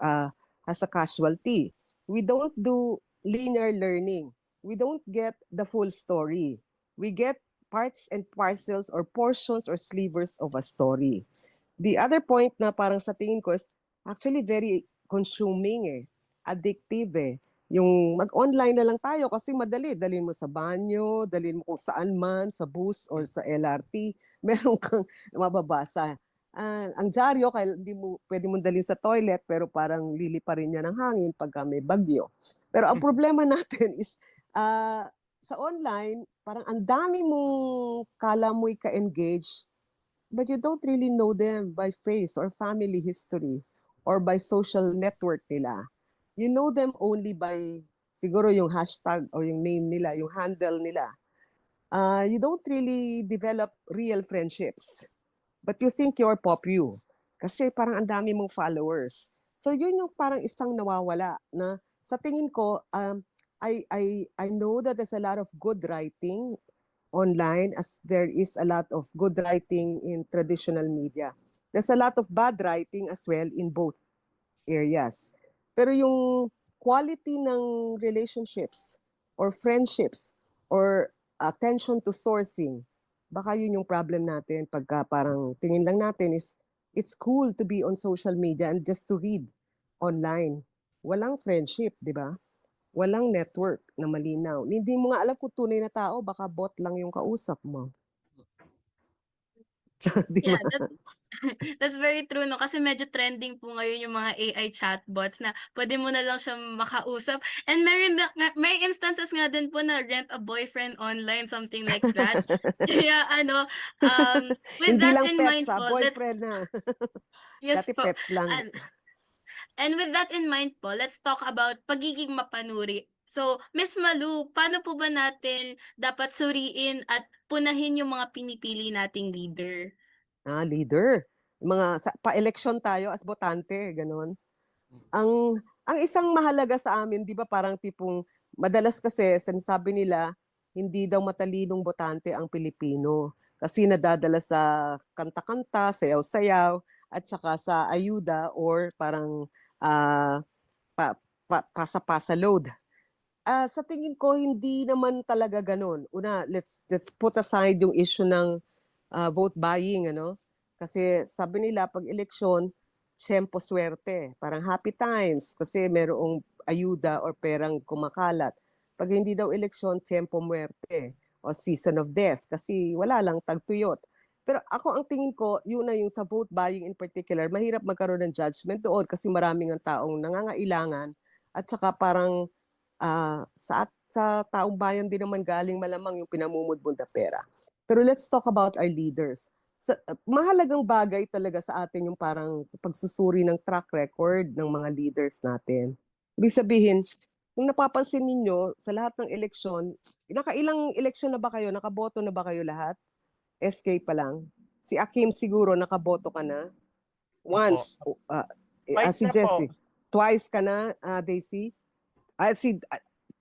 Speaker 7: has a casualty. We don't do linear learning. We don't get the full story. We get parts and parcels or portions or slivers of a story. The other point na parang sa tingin ko is actually very consuming addictive Yung mag-online na lang tayo kasi madali. Dalhin mo sa banyo, dalhin mo kung saan man, sa bus or sa LRT, meron kang mababasa. Ang dyaryo, hindi mo pwede mong dalhin sa toilet pero parang lilipa rin niya ng hangin pagka may bagyo. Pero ang problema natin is sa online, parang ang dami mong kalamoy ka-engage but you don't really know them by face or family history or by social network nila. You know them only by siguro yung hashtag or yung name nila, yung handle nila. You don't really develop real friendships. But you think you're popular. Kasi parang ang dami mong followers. So yun yung parang isang nawawala na sa tingin ko, I know that there's a lot of good writing online as there is a lot of good writing in traditional media. There's a lot of bad writing as well in both areas. Pero yung quality ng relationships or friendships or attention to sourcing, baka yun yung problem natin pagka parang tingin lang natin is it's cool to be on social media and just to read online. Walang friendship, di ba? Walang network na malinaw. Hindi mo nga alam kung tunay na tao, baka bot lang yung kausap mo. Di ba?
Speaker 5: Yeah, that's very true, no? Kasi medyo trending po ngayon yung mga AI chatbots na pwede mo na lang siya makausap. And may instances nga din po na rent a boyfriend online, something like that. Kaya with
Speaker 7: Hindi
Speaker 5: that
Speaker 7: lang
Speaker 5: in
Speaker 7: pets,
Speaker 5: mind po,
Speaker 7: boyfriend na.
Speaker 5: yes
Speaker 7: Dati
Speaker 5: po.
Speaker 7: pets lang.
Speaker 5: And with that in mind po, let's talk about pagiging mapanuri. So, Miss Malu, paano po ba natin dapat suriin at punahin yung mga pinipili nating leader?
Speaker 7: Leader. Pa-election tayo as botante, ganun. Ang isang mahalaga sa amin, 'di ba, parang tipong madalas kasi sinasabi nila hindi daw matalinong botante ang Pilipino kasi nadadala sa kanta-kanta, sayaw-sayaw at saka sa ayuda or parang pasa-pasa load. Sa tingin ko hindi naman talaga ganun. Una, let's put aside yung issue ng vote buying, ano? Kasi sabi nila pag eleksyon, tiyempo swerte, parang happy times kasi merong ayuda or perang kumakalat. Pag hindi daw eleksyon, tiyempo muerte o season of death kasi wala lang tagtuyot. Pero ako ang tingin ko, yun na yung sa vote buying in particular, mahirap magkaroon ng judgment doon kasi maraming ang taong nangangailangan at saka parang sa taong bayan din naman galing malamang yung pinamumudmod na pera. Pero let's talk about our leaders. Mahalagang bagay talaga sa atin yung parang pagsusuri ng track record ng mga leaders natin. Ibig sabihin, kung napapansin ninyo, sa lahat ng eleksyon, nakailang eleksyon na ba kayo? Nakaboto na ba kayo lahat? SK pa lang. Si Akim siguro, nakaboto ka na? Once.
Speaker 3: Twice
Speaker 7: Si
Speaker 3: na
Speaker 7: Jessie.
Speaker 3: po.
Speaker 7: Twice ka na, Daisy?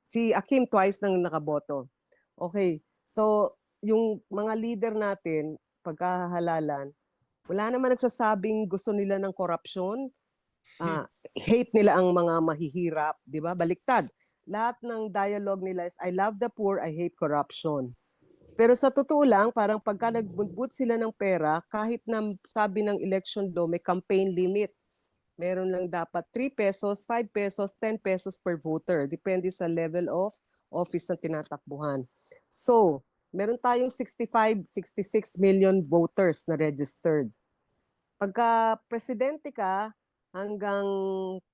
Speaker 7: Si Akim twice nang nakaboto. Okay. So, yung mga leader natin, pagkahalalan, wala naman nagsasabing gusto nila ng korupsyon. Hate nila ang mga mahihirap, di ba? Baliktad. Lahat ng dialogue nila is, I love the poor, I hate corruption. Pero sa totoo lang, parang pagka nagbudbud sila ng pera, kahit na sabi ng election law, may campaign limit. Meron lang dapat 3 pesos, 5 pesos, 10 pesos per voter. Depende sa level of office na tinatakbuhan. So, meron tayong 65, 66 million voters na registered. Pagka presidente ka, hanggang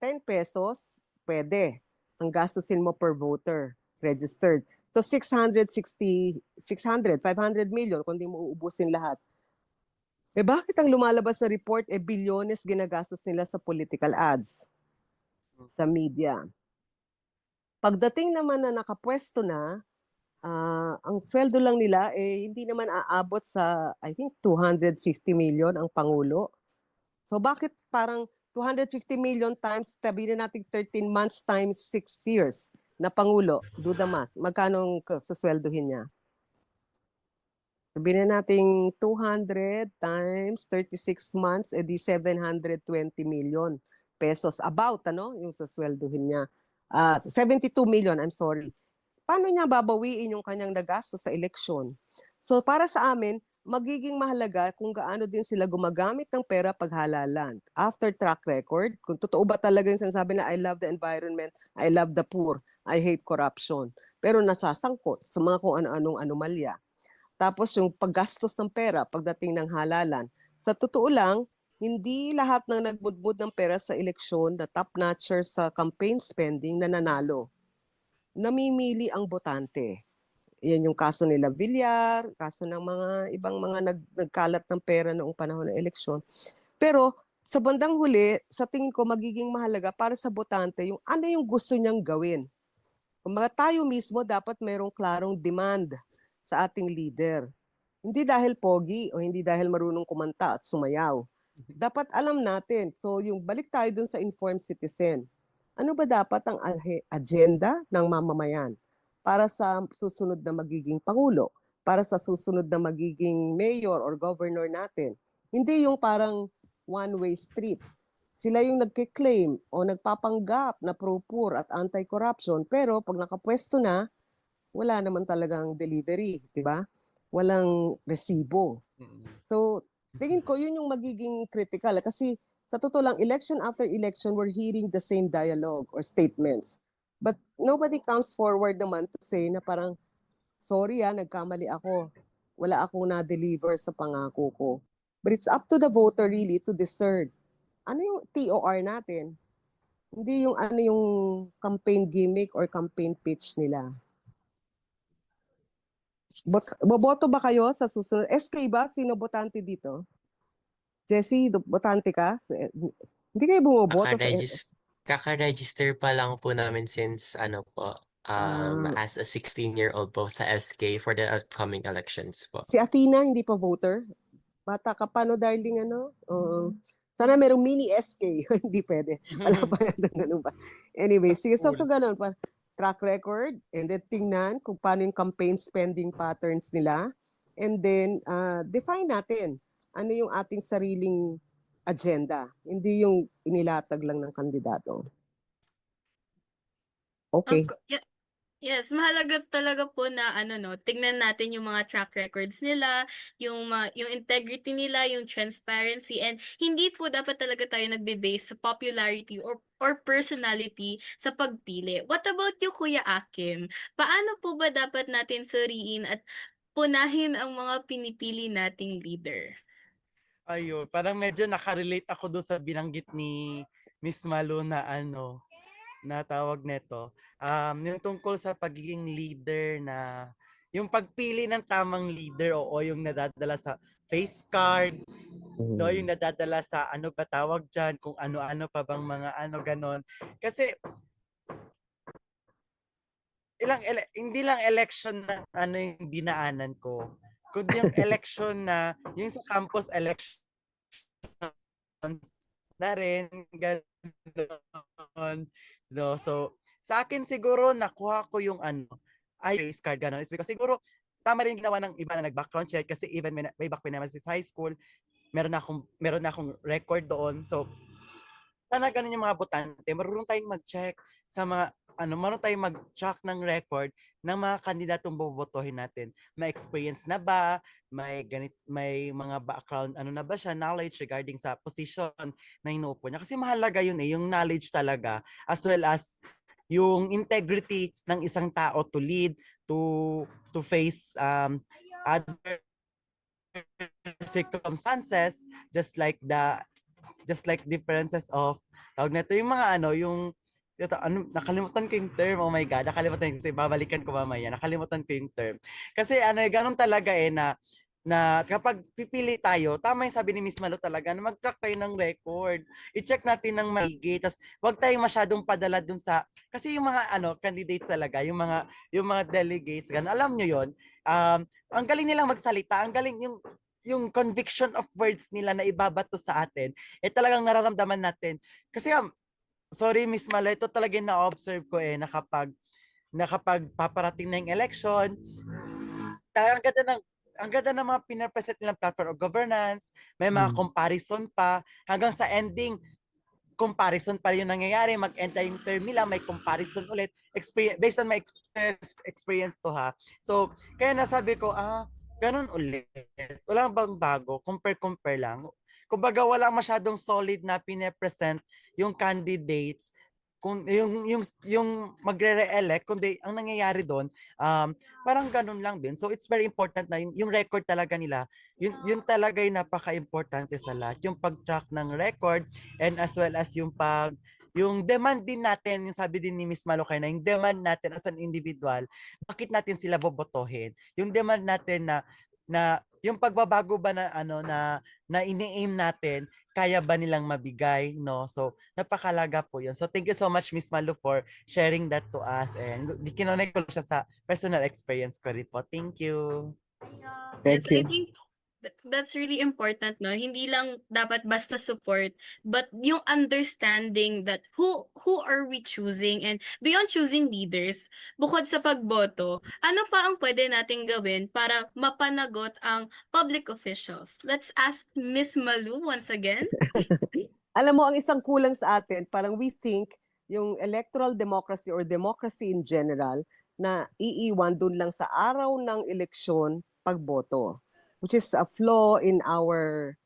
Speaker 7: 10 pesos, pwede. Ang gastusin mo per voter registered. So 500 million kung di mo uubusin lahat. Bakit ang lumalabas na report, bilyones ginagastos nila sa political ads, sa media? Pagdating naman na nakapwesto na, ang sweldo lang nila, hindi naman aabot sa, I think, 250 million ang Pangulo. So bakit parang 250 million times, sabihin natin 13 months times 6 years na Pangulo, do the math, magkano susweldohin niya? Sabihin na natin 200 times 36 months, edi 720 million pesos. About, ano, yung sa sweldohin niya. 72 million, I'm sorry. Paano niya babawiin yung kanyang nagastos sa eleksyon? So para sa amin, magiging mahalaga kung gaano din sila gumagamit ng pera paghalalan. After track record, kung totoo ba talaga yung sinasabi na I love the environment, I love the poor, I hate corruption. Pero nasasangkot sa mga kung ano-anong anomalya. Tapos yung paggastos ng pera pagdating ng halalan. Sa totoo lang, hindi lahat ng nagbudbud ng pera sa eleksyon na top-notcher sa campaign spending na nanalo. Namimili ang botante. Yan yung kaso nila Villar, kaso ng mga ibang mga nagkalat ng pera noong panahon ng eleksyon. Pero sa bandang huli, sa tingin ko magiging mahalaga para sa botante yung ano yung gusto niyang gawin. Kung mga tayo mismo dapat mayroong klarong demand sa ating leader. Hindi dahil pogi o hindi dahil marunong kumanta at sumayaw. Dapat alam natin. So yung balik tayo dun sa informed citizen. Ano ba dapat ang agenda ng mamamayan para sa susunod na magiging pangulo, para sa susunod na magiging mayor or governor natin? Hindi yung parang one-way street. Sila yung nagke-claim o nagpapanggap na pro-poor at anti-corruption, pero pag nakapwesto na, wala naman talagang delivery, di ba? Walang resibo. So, tingin ko yun yung magiging critical. Kasi sa totoo lang, election after election, we're hearing the same dialogue or statements. But nobody comes forward naman to say na parang, sorry nagkamali ako. Wala akong na-deliver sa pangako ko. But it's up to the voter really to discern. Ano yung TOR natin? Hindi yung ano yung campaign gimmick or campaign pitch nila. Boboto ba kayo sa susunod? SK ba? Sino botante dito? Jessie, botante ka? Hindi kayo bumoboto sa...
Speaker 6: Kaka-register pa lang po namin since ano po, as a 16-year-old po sa SK for the upcoming elections po.
Speaker 7: Si Athena, hindi pa voter? Bata ka pa, no, darling, ano? Sana merong mini SK. Hindi pwede. Wala pa ganun ba? Anyway, sige, so ganun pa. Track record, and then tingnan kung paano yung campaign spending patterns nila. And then, define natin ano yung ating sariling agenda. Hindi yung inilatag lang ng kandidato. Okay.
Speaker 5: Yes, mahalaga talaga po na tingnan natin yung mga track records nila, yung integrity nila, yung transparency, and hindi po dapat talaga tayo nagbe-base sa popularity or personality sa pagpili. What about you, Kuya Akim? Paano po ba dapat natin suriin at punahin ang mga pinipili nating leader?
Speaker 3: Ayun, parang medyo nakarelate ako doon sa binanggit ni Miss Malu na na tawag nito. Yung tungkol sa pagiging leader na yung pagpili ng tamang leader o yung nadadala sa face card, yung nadadala sa ano ba tawag dyan, kung ano-ano pa bang mga ganon. Kasi hindi lang election na yung dinaanan ko, kundi yung election na yung sa campus election na rin ganon. No, so sa akin siguro nakuha ko yung face card ganon. It's because siguro tama rin ginawa ng iba na nag-background check kasi even way back when I was in high school, meron na akong record doon. So sana ganun yung mga botante, marunong tayong mag-check sa mga marunong tayong mag-track ng record ng mga kandidatong bobotohin natin. May experience na ba? May mga background, na ba siya, knowledge regarding sa position na inuupo niya. Kasi mahalaga yun yung knowledge talaga, as well as yung integrity ng isang tao to lead, to face other circumstances, just like differences of tawag na ito, yung mga nakalimutan ko yung term. Oh my God, nakalimutan ko. Kasi babalikan ko mamaya. Nakalimutan ko yung term. Kasi ganun talaga na kapag pipili tayo, tama yung sabi ni Miss Malu talaga, na mag-track tayo ng record. I-check natin ng maigi. Tapos wag tayong masyadong padala dun sa, kasi yung mga candidates talaga, yung mga delegates, ganun. Alam nyo yun, ang galing nilang magsalita, ang galing yung conviction of words nila na ibabato sa atin, talagang nararamdaman natin. Kasi sorry Miss Malo, ito talaga na-observe ko na kapag paparating na yung election, talagang ganda ng ang ganda ng mga pinapresent nilang platform of governance, may mga comparison pa, hanggang sa ending, comparison pa rin yung nangyayari, mag-end na yung term nila, may comparison ulit, based on my experience to ha. So, kaya nasabi ko, ganun ulit. Wala bang bago, compare lang. Kumbaga wala masyadong solid na pine-present yung candidates kung yung magre-re-elect, kundi ang nangyayari doon parang ganun lang din. So it's very important na yung record talaga nila, yun talaga yung napaka-importante sa lahat, yung pag-track ng record, and as well as yung demand din natin, yung sabi din ni Miss Malo na yung demand natin as an individual, bakit natin sila bobotohin? Yung demand natin na yung pagbabago ba na na ini-aim natin, kaya ba nilang mabigay, no? So napakalaga po 'yun. So thank you so much Miss Malu for sharing that to us, and kinonect ko siya sa personal experience ko rin po. Thank you.
Speaker 7: Thank
Speaker 5: Yes, I
Speaker 7: you.
Speaker 5: think that's really important, no? Hindi lang dapat basta support, but yung understanding that who are we choosing, and beyond choosing leaders, bukod sa pagboto, ano pa ang pwede nating gawin para mapanagot ang public officials? Let's ask Miss Malu once again.
Speaker 7: Alam mo, ang isang kulang sa atin, parang we think yung electoral democracy or democracy in general na iiwan dun lang sa araw ng eleksyon pagboto, which is a flaw in our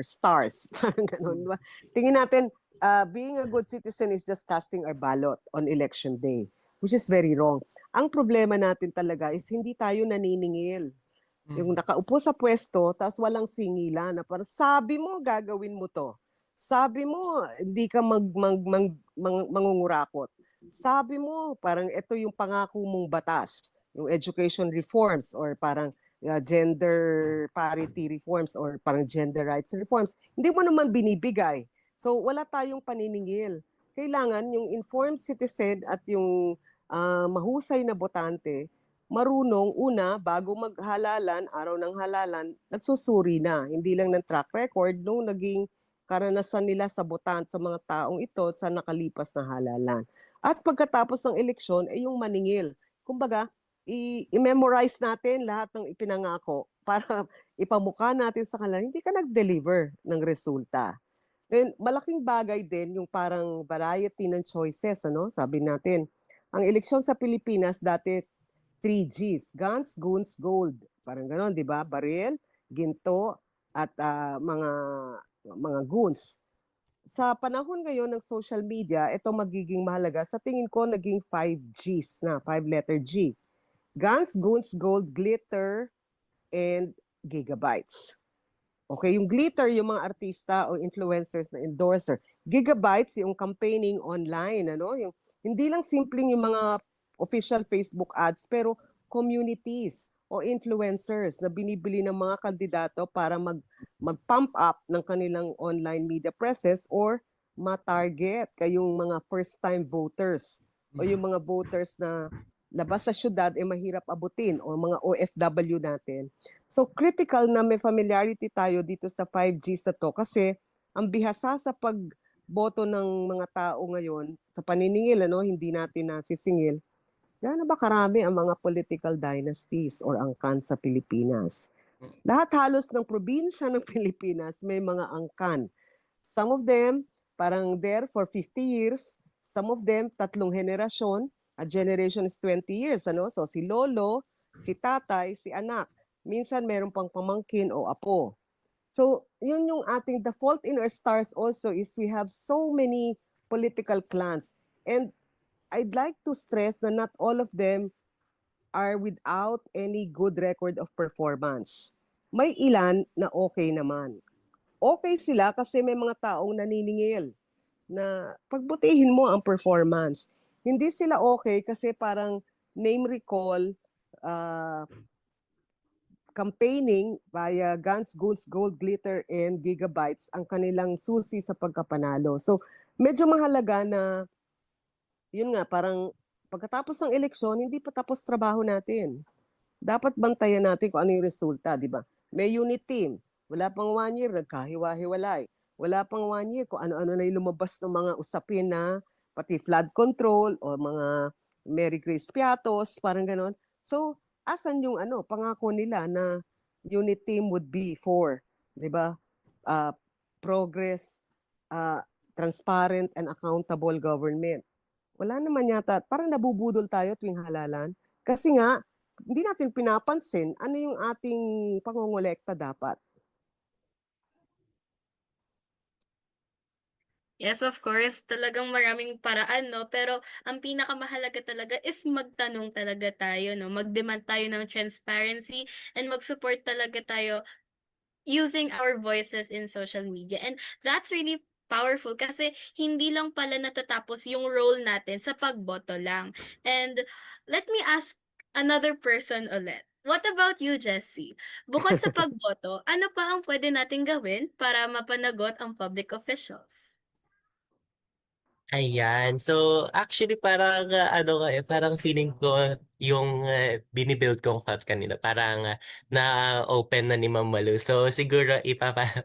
Speaker 7: stars. Parang ganun, di ba? Tingin natin, being a good citizen is just casting our ballot on election day, which is very wrong. Ang problema natin talaga is hindi tayo naniningil. Yung nakaupo sa pwesto, tapos walang singilan na parang sabi mo, gagawin mo to. Sabi mo, hindi ka mangungurakot. Sabi mo, parang ito yung pangako mong batas, yung education reforms or parang gender parity reforms or parang gender rights reforms. Hindi mo naman binibigay. So wala tayong paniningil. Kailangan yung informed citizen at yung mahusay na botante marunong una, bago maghalalan, araw ng halalan, nagsusuri na. Hindi lang ng track record nung naging karanasan nila sa sa mga taong ito sa nakalipas na halalan. At pagkatapos ng eleksyon, ay yung maningil. Kumbaga, i-memorize natin lahat ng ipinangako para ipamukha natin sa kanila, hindi ka nag-deliver ng resulta. And malaking bagay din yung parang variety ng choices, ano? Sabi natin, ang eleksyon sa Pilipinas dati 3 Gs, guns, goons, gold. Parang gano'n, di ba? Baril, ginto, at mga goons. Sa panahon ngayon ng social media, ito magiging mahalaga. Sa tingin ko, naging 5 Gs na, 5-letter G. Guns, goons, gold, glitter, and gigabytes. Okay, yung glitter, yung mga artista o influencers na endorser. Gigabytes, yung campaigning online, ano? Yung, hindi lang simpleng yung mga official Facebook ads, pero communities o influencers na binibili ng mga kandidato para mag-pump up ng kanilang online media presence or ma-target kayong mga first-time voters o yung mga voters na labas sa syudad mahirap abutin o mga OFW natin. So critical na may familiarity tayo dito sa 5Gs na to kasi ang bihasa sa pagboto ng mga tao ngayon sa paniningil, ano, hindi natin nasisingil. Gaano ba karami ang mga political dynasties or angkan sa Pilipinas? Lahat halos ng probinsya ng Pilipinas may mga angkan. Some of them parang there for 50 years, some of them 3 henerasyon, a generation is 20 years, ano? So si lolo, si tatay, si anak. Minsan meron pang pamangkin o apo. So yun yung ating, the fault in our stars also is we have so many political clans. And I'd like to stress na not all of them are without any good record of performance. May ilan na okay naman. Okay sila kasi may mga taong naniningil na pagbutihin mo ang performance. Hindi sila okay kasi parang name recall, campaigning via guns, goons, gold, glitter, and gigabytes ang kanilang susi sa pagkapanalo. So medyo mahalaga na yun nga, parang pagkatapos ng eleksyon, hindi pa tapos trabaho natin. Dapat bantayan natin kung ano yung resulta, di ba? May unit team. Wala pang 1 year, nagkahiwa-hiwalay. Wala pang 1 year kung ano-ano na yung lumabas ng mga usapin na pati flood control o mga Mary Grace Piatos, parang ganon. So, asan yung pangako nila na unit team would be for, 'di ba? Progress, transparent and accountable government. Wala naman yata, parang nabubudol tayo tuwing halalan. Kasi nga, hindi natin pinapansin ano yung ating pangongolekta dapat.
Speaker 5: Yes, of course. Talagang maraming paraan, no? Pero ang pinakamahalaga talaga is magtanong talaga tayo, no? Mag-demand tayo ng transparency and mag-support talaga tayo using our voices in social media. And that's really powerful kasi hindi lang pala natatapos yung role natin sa pagboto lang. And let me ask another person ulit. What about you, Jessie? Bukod sa pagboto, ano pa ang pwede nating gawin para mapanagot ang public officials?
Speaker 6: Ayan. So, actually, parang, parang feeling ko yung binibuild kong thought kanina, parang na-open na ni Ma'am Malu. So, siguro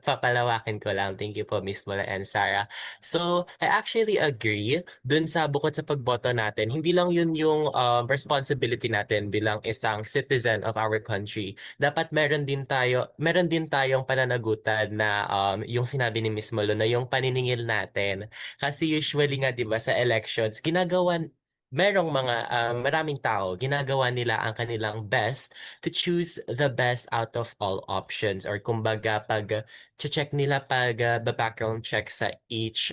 Speaker 6: papalawakin ko lang. Thank you po, Miss Mula and Sarah. So, I actually agree dun sa bukod sa pagboto natin, hindi lang yun yung responsibility natin bilang isang citizen of our country. Dapat meron din tayong pananagutan na yung sinabi ni Miss Malu na yung paniningil natin. Kasi usually nga 'di ba sa elections, maraming tao, ginagawa nila ang kanilang best to choose the best out of all options or kumbaga check nila background check sa each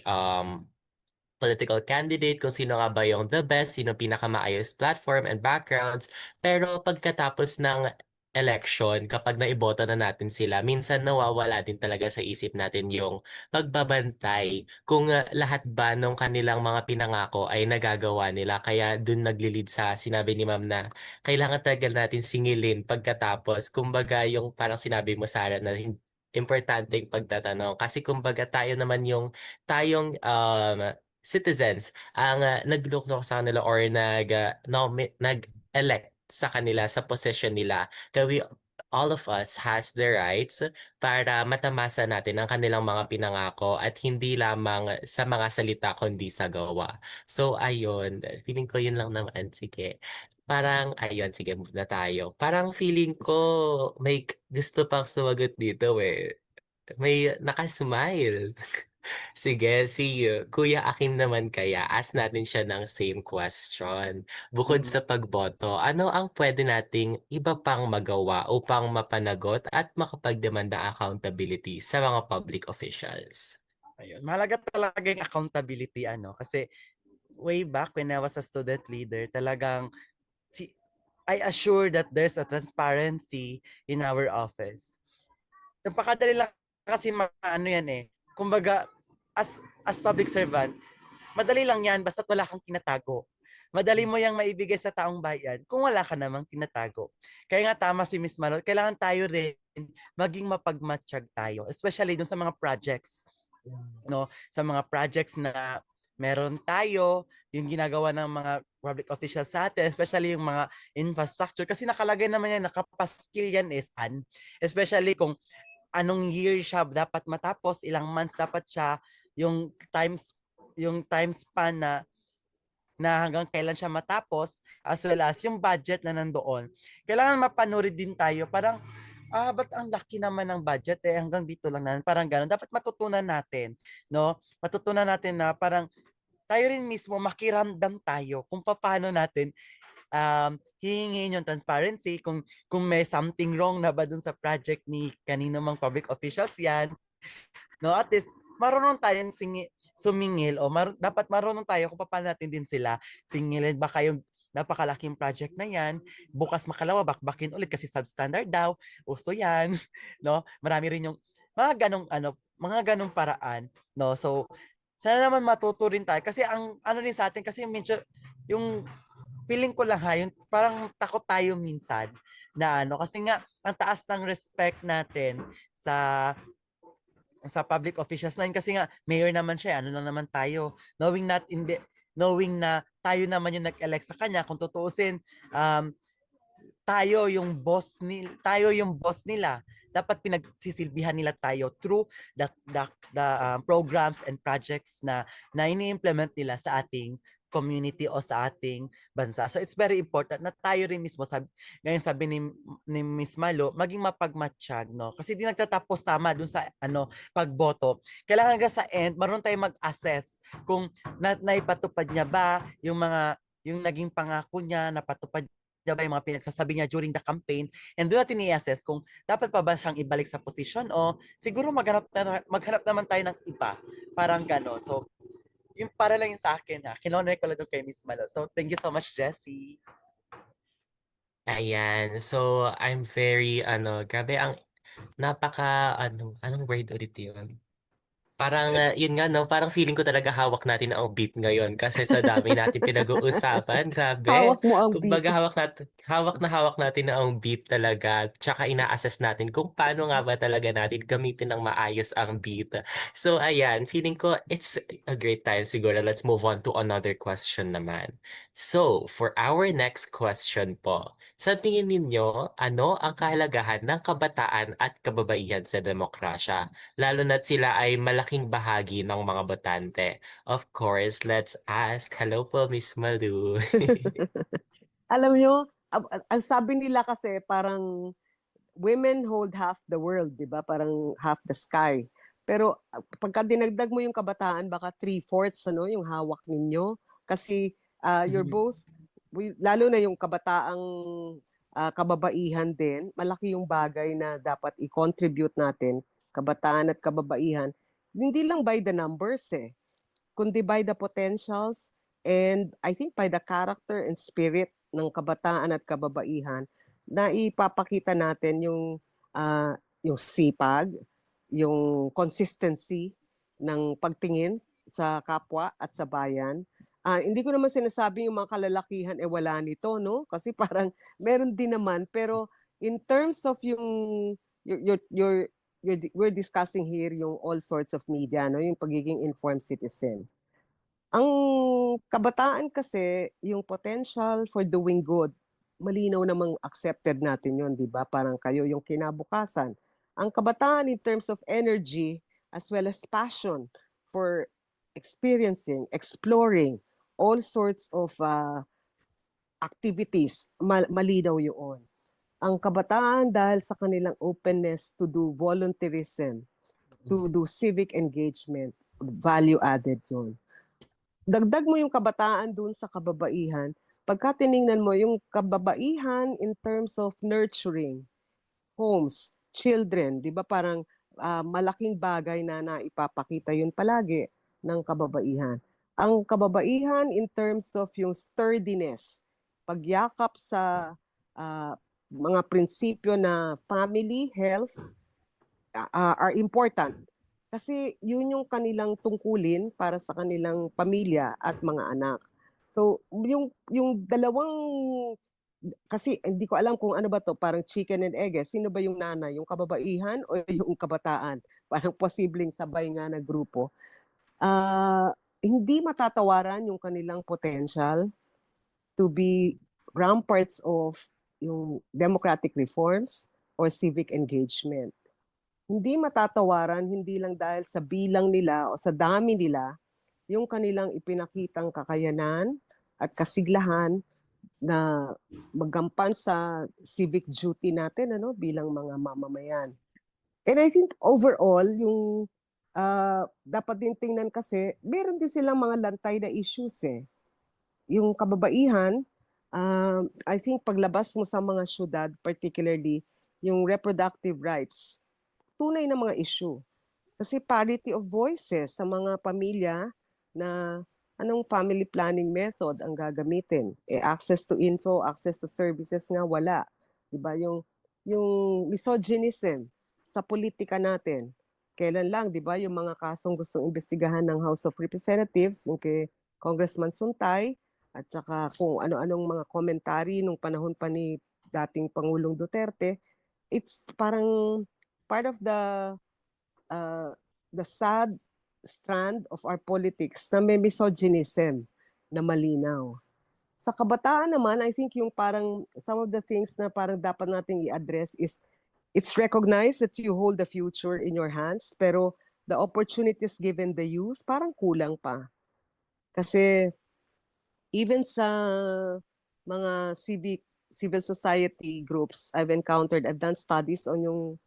Speaker 6: political candidate, kung sino nga ba yung the best, sino pinakamaayos platform and backgrounds. Pero pagkatapos ng election, kapag naiboto na natin sila, minsan nawawala din talaga sa isip natin yung pagbabantay kung lahat ba nung kanilang mga pinangako ay nagagawa nila. Kaya dun naglilid sa sinabi ni Ma'am na kailangan talaga natin singilin pagkatapos. Kumbaga yung parang sinabi mo, Sarah, na importanteng pagtatanong. Kasi kumbaga tayong citizens ang nagluklo sa kanila or nag-elect sa kanila sa position nila. Kaya all of us has the rights para matamasa natin ang kanilang mga pinangako at hindi lamang sa mga salita kundi sa gawa. So ayun, feeling ko yun lang naman. Sige. Parang, ayun, sige, move na tayo. Parang feeling ko may gusto pang sumagot dito eh. May nakasmile. Sige, si Kuya Akim naman kaya, ask natin siya ng same question. Bukod
Speaker 3: Mm.
Speaker 6: sa pagboto, ano ang pwede nating iba pang magawa upang mapanagot at makapagdemanda accountability sa mga public officials?
Speaker 3: Ayun, mahalaga talaga yung accountability kasi way back when I was a student leader, talagang I assure that there's a transparency in our office. Napakadali lang kasi yan Kumbaga, as public servant, madali lang yan basta wala kang tinatago. Madali mo yang maibigay sa taong bayan kung wala ka namang tinatago. Kaya nga tama si Miss Marol, kailangan tayo rin maging mapagmatsyag tayo, especially dun sa mga projects, no? Sa mga projects na meron tayo, yung ginagawa ng mga public officials sa atin, especially yung mga infrastructure, kasi nakalagay naman yan, nakapaskil yan especially kung anong year siya dapat matapos, ilang months dapat siya, yung time span na hanggang kailan siya matapos, as well as yung budget na nandoon. Kailangan mapanuri din tayo, parang ba't ang laki naman ng budget hanggang dito lang na, parang gano'n. Dapat matutunan natin, no? Matutunan natin na parang tayo rin mismo makiramdam tayo kung paano natin hihingin yung transparency kung may something wrong na ba dun sa project ni kanino mang public officials yan, no? At least marunong tayong sumingil o dapat marunong tayo kung paano natin din sila singilin. Baka yung napakalaking project na yan, bukas makalawa bakbakin ulit kasi substandard daw, uso yan, no? Marami rin yung mga ganong paraan, no? So sana naman matuto rin tayo kasi ang rin sa atin kasi medyo yung feeling ko lang yung parang takot tayo minsan na kasi nga ang taas ng respect natin sa public officials na yun kasi nga mayor naman siya, lang naman tayo, knowing na tayo naman yung nag-elect sa kanya. Kung tutuusin, tayo yung boss nila. Dapat pinagsisilbihan nila tayo through the programs and projects na ini-implement nila sa ating community o sa ating bansa. So it's very important na tayo rin mismo, ngayon sabi ni Miss Malo, maging mapagmatsyag, no? Kasi di nagtatapos tama dun sa pagboto. Kailangan hanggang sa end, marunong tayo mag-assess kung naipatupad niya ba yung naging pangako niya, napatupad niya ba yung mga pinagsasabi niya during the campaign, and doon natin i-assess kung dapat pa ba siyang ibalik sa posisyon o siguro maghanap naman tayo ng iba. Parang gano'n. So, yung para lang yung sa akin ha. Kinonay ko lang doon kay Miss Malo. So, thank you so much, Jessie.
Speaker 6: Ayan. So, I'm very, grabe anong word ulit yun? Parang, yun nga, no? Parang feeling ko talaga hawak natin ang beat ngayon kasi sa dami natin pinag-uusapan. Grabe.
Speaker 7: Hawak mo ang beat.
Speaker 6: Kumbaga, hawak natin ang beat talaga. Tsaka ina-assess natin kung paano nga ba talaga natin gamitin ng maayos ang beat. So, ayan. Feeling ko it's a great time siguro. Let's move on to another question naman. So, for our next question po, sa tingin ninyo, ano ang kahalagahan ng kabataan at kababaihan sa demokrasya? Lalo na't sila ay malaking bahagi ng mga botante. Of course, let's ask. Hello po, Miss Malu.
Speaker 7: Alam nyo, ang sabi nila kasi parang women hold half the world, di ba? Parang half the sky. Pero pagka dinagdag mo yung kabataan, baka 3/4 yung hawak ninyo. Kasi you're both, lalo na yung kabataang kababaihan din, malaki yung bagay na dapat i-contribute natin, kabataan at kababaihan. Hindi lang by the numbers kundi by the potentials and I think by the character and spirit ng kabataan at kababaihan na ipapakita natin yung sipag, yung consistency ng pagtingin sa kapwa at sa bayan. Hindi ko naman sinasabi yung mga kalalakihan wala nito, no? Kasi parang meron din naman, pero in terms of we're discussing here yung all sorts of media, no? Yung pagiging informed citizen. Ang kabataan kasi, yung potential for doing good, malinaw namang accepted natin yun, di ba? Parang kayo yung kinabukasan. Ang kabataan in terms of energy as well as passion for experiencing, exploring all sorts of activities, malinaw yun. Ang kabataan dahil sa kanilang openness to do volunteerism, to do civic engagement, value added yun. Dagdag mo yung kabataan dun sa kababaihan, pagka tiningnan mo yung kababaihan in terms of nurturing homes, children, di ba parang malaking bagay na naipapakita yun palagi ng kababaihan. Ang kababaihan in terms of yung sturdiness, pagyakap sa mga prinsipyo na family, health, are important. Kasi yun yung kanilang tungkulin para sa kanilang pamilya at mga anak. So, yung dalawang, kasi hindi ko alam kung ano ba to, parang chicken and egg. Sino ba yung nanay? Yung kababaihan o yung kabataan? Parang posibleng sabay nga na grupo. Hindi matatawaran yung kanilang potential to be ramparts of yung democratic reforms or civic engagement. Hindi matatawaran, hindi lang dahil sa bilang nila o sa dami nila, yung kanilang ipinakitang kakayanan at kasiglahan na maggampan sa civic duty natin bilang mga mamamayan. And I think overall, yung dapat din tingnan kasi, meron din silang mga lantay na issues Yung kababaihan, I think paglabas mo sa mga syudad, particularly yung reproductive rights, tunay na mga issue. Kasi parity of voices sa mga pamilya na anong family planning method ang gagamitin. Access to info, access to services nga wala. Diba? Yung misogynism sa politika natin. Kailan lang, diba, yung mga kasong gustong imbestigahan ng House of Representatives, yung kay Congressman Suntay, at saka kung ano-anong mga komentary nung panahon pa ni dating Pangulong Duterte, it's parang part of the sad strand of our politics na may misogynism na malinaw. Sa kabataan naman, I think yung parang some of the things na parang dapat nating i-address is it's recognized that you hold the future in your hands, pero the opportunities given the youth parang kulang pa. Kasi Even sa mga civil society groups I've done studies on yung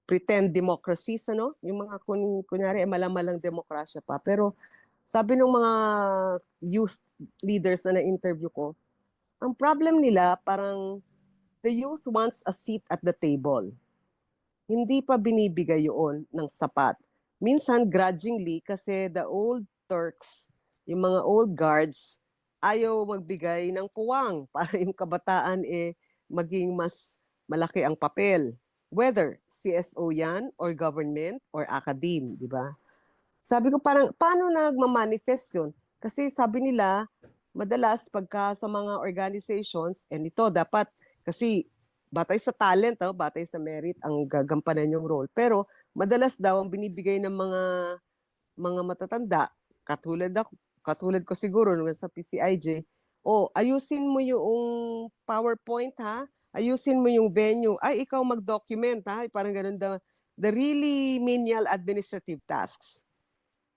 Speaker 7: pretend democracies, ano? Yung mga kunyari malamalang demokrasya pa. Pero sabi ng mga youth leaders na na-interview ko, ang problem nila parang the youth wants a seat at the table. Hindi pa binibigay yun ng sapat. Minsan grudgingly kasi the old Turks, yung mga old guards, ayaw magbigay ng puwang para yung kabataan maging mas malaki ang papel. Whether CSO yan or government or academe, di ba? Sabi ko parang, paano nagmamanifest yun? Kasi sabi nila, madalas pagka sa mga organizations, and ito dapat, kasi batay sa talent, batay sa merit, ang gagampanan yung role. Pero madalas daw ang binibigay ng mga matatanda, katulad ko siguro nung sa PCIJ, ayusin mo yung PowerPoint ha, ayusin mo yung venue, ay ikaw mag-document ha, parang ganun the really menial administrative tasks.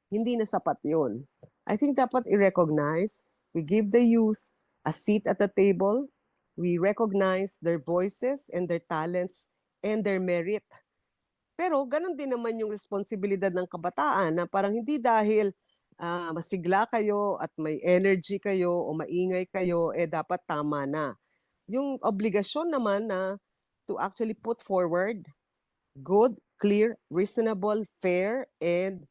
Speaker 7: Hindi na sapat yun. I think dapat i-recognize, we give the youth a seat at the table, we recognize their voices and their talents and their merit. Pero ganun din naman yung responsibilidad ng kabataan na parang hindi dahil masigla kayo at may energy kayo o maingay kayo, dapat tama na. Yung obligasyon naman na to actually put forward good, clear, reasonable, fair, and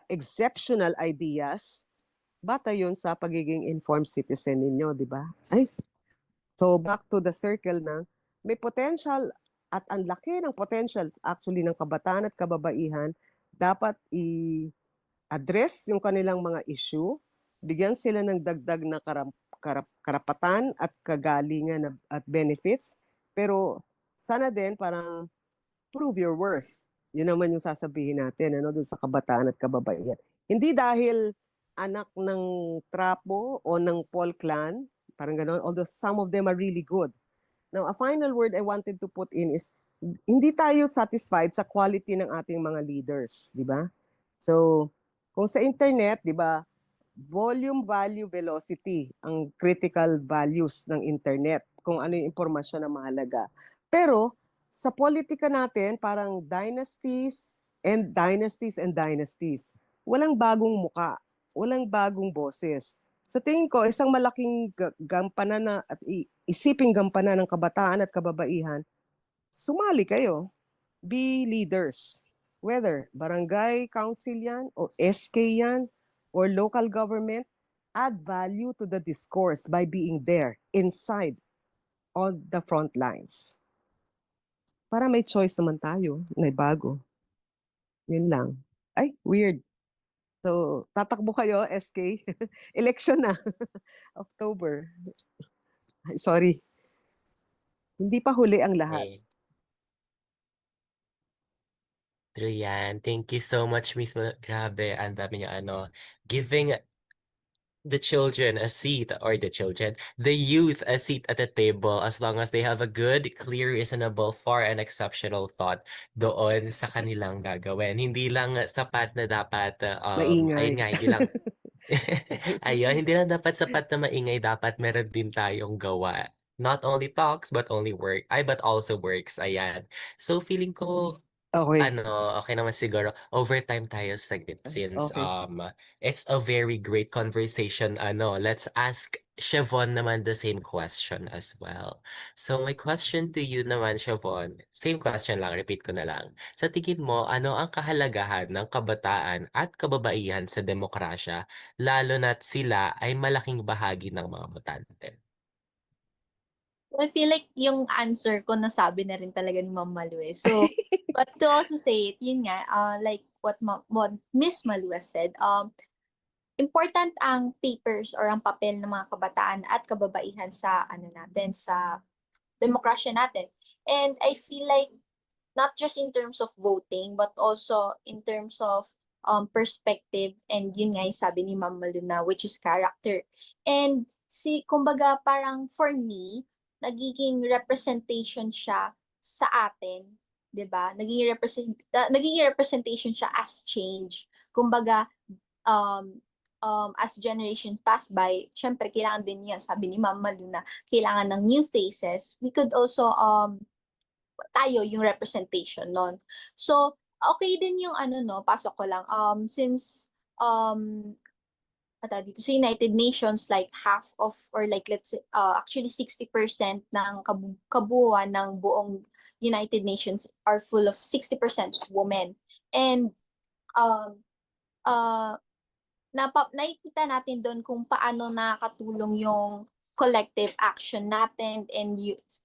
Speaker 7: exceptional ideas, bata yun sa pagiging informed citizen ninyo, di ba? So back to the circle na may potential at ang laki ng potential actually ng kabataan at kababaihan, dapat i-address yung kanilang mga issue, bigyan sila ng dagdag na karapatan at kagalingan at benefits, pero sana din parang prove your worth. Yun naman yung sasabihin natin dun sa kabataan at kababaihan. Hindi dahil anak ng Trapo o ng Paul Clan, parang gano'n, although some of them are really good. Now, a final word I wanted to put in is, hindi tayo satisfied sa quality ng ating mga leaders, di ba? So, kung sa internet, di ba, volume, value, velocity, ang critical values ng internet, kung ano yung impormasyon na mahalaga. Pero, sa politika natin, parang dynasties and dynasties and dynasties. Walang bagong muka, walang bagong boses. Sa tingin ko, isang malaking gampanan na at isiping gampanan ng kabataan at kababaihan, sumali kayo. Be leaders. Whether barangay council yan, o SK yan, or local government, add value to the discourse by being there, inside, on the front lines. Para may choice naman tayo, may bago. Yun lang. Ay, weird. So, tatakbo kayo, SK. Election na. October. Ay, sorry. Hindi pa huli ang lahat.
Speaker 6: Okay. True yan. Thank you so much, Miss Grabe. Ang dami niya, giving the children a seat, or the youth a seat at the table as long as they have a good, clear, reasonable, fair, and exceptional thought doon sa kanilang gagawin. Hindi lang sapat na dapat, ayun
Speaker 7: Maingay.
Speaker 6: nga, hindi lang, ayun, hindi lang dapat sapat na maingay, dapat meron din tayong gawa. Not only talks, but also works. Ayan. So, feeling ko,
Speaker 7: Okay.
Speaker 6: okay naman siguro. Overtime tayo saglit since
Speaker 7: Okay.
Speaker 6: it's a very great conversation. Let's ask Siobhan naman the same question as well. So my question to you naman, Siobhan, same question lang, repeat ko na lang. Sa tingin mo, ano ang kahalagahan ng kabataan at kababaihan sa demokrasya, lalo na't sila ay malaking bahagi ng mga botante?
Speaker 4: I feel like yung answer ko nasabi na rin talaga ni Ma'am Malu eh. So, but to also say it, yun nga, like what Miss Malu has said, important ang papers or ang papel ng mga kabataan at kababaihan sa natin, sa demokrasya natin. And I feel like not just in terms of voting, but also in terms of perspective, and yun nga yung sabi ni Ma'am Malu na, which is character. And kumbaga parang for me, nagiging representation siya sa atin, 'di ba? Nagiging representation siya as change. Kumbaga as generations pass by, syempre kailangan din yan, sabi ni Ma'am Malu na kailangan ng new faces. We could also, tayo yung representation nun. So, okay din yung ano no, pasok ko lang. Since, dito sa United Nations, like half of, or like let's say, actually 60% ng kabuuan ng buong United Nations are full of 60% women. And nakikita natin doon kung paano nakakatulong yung collective action natin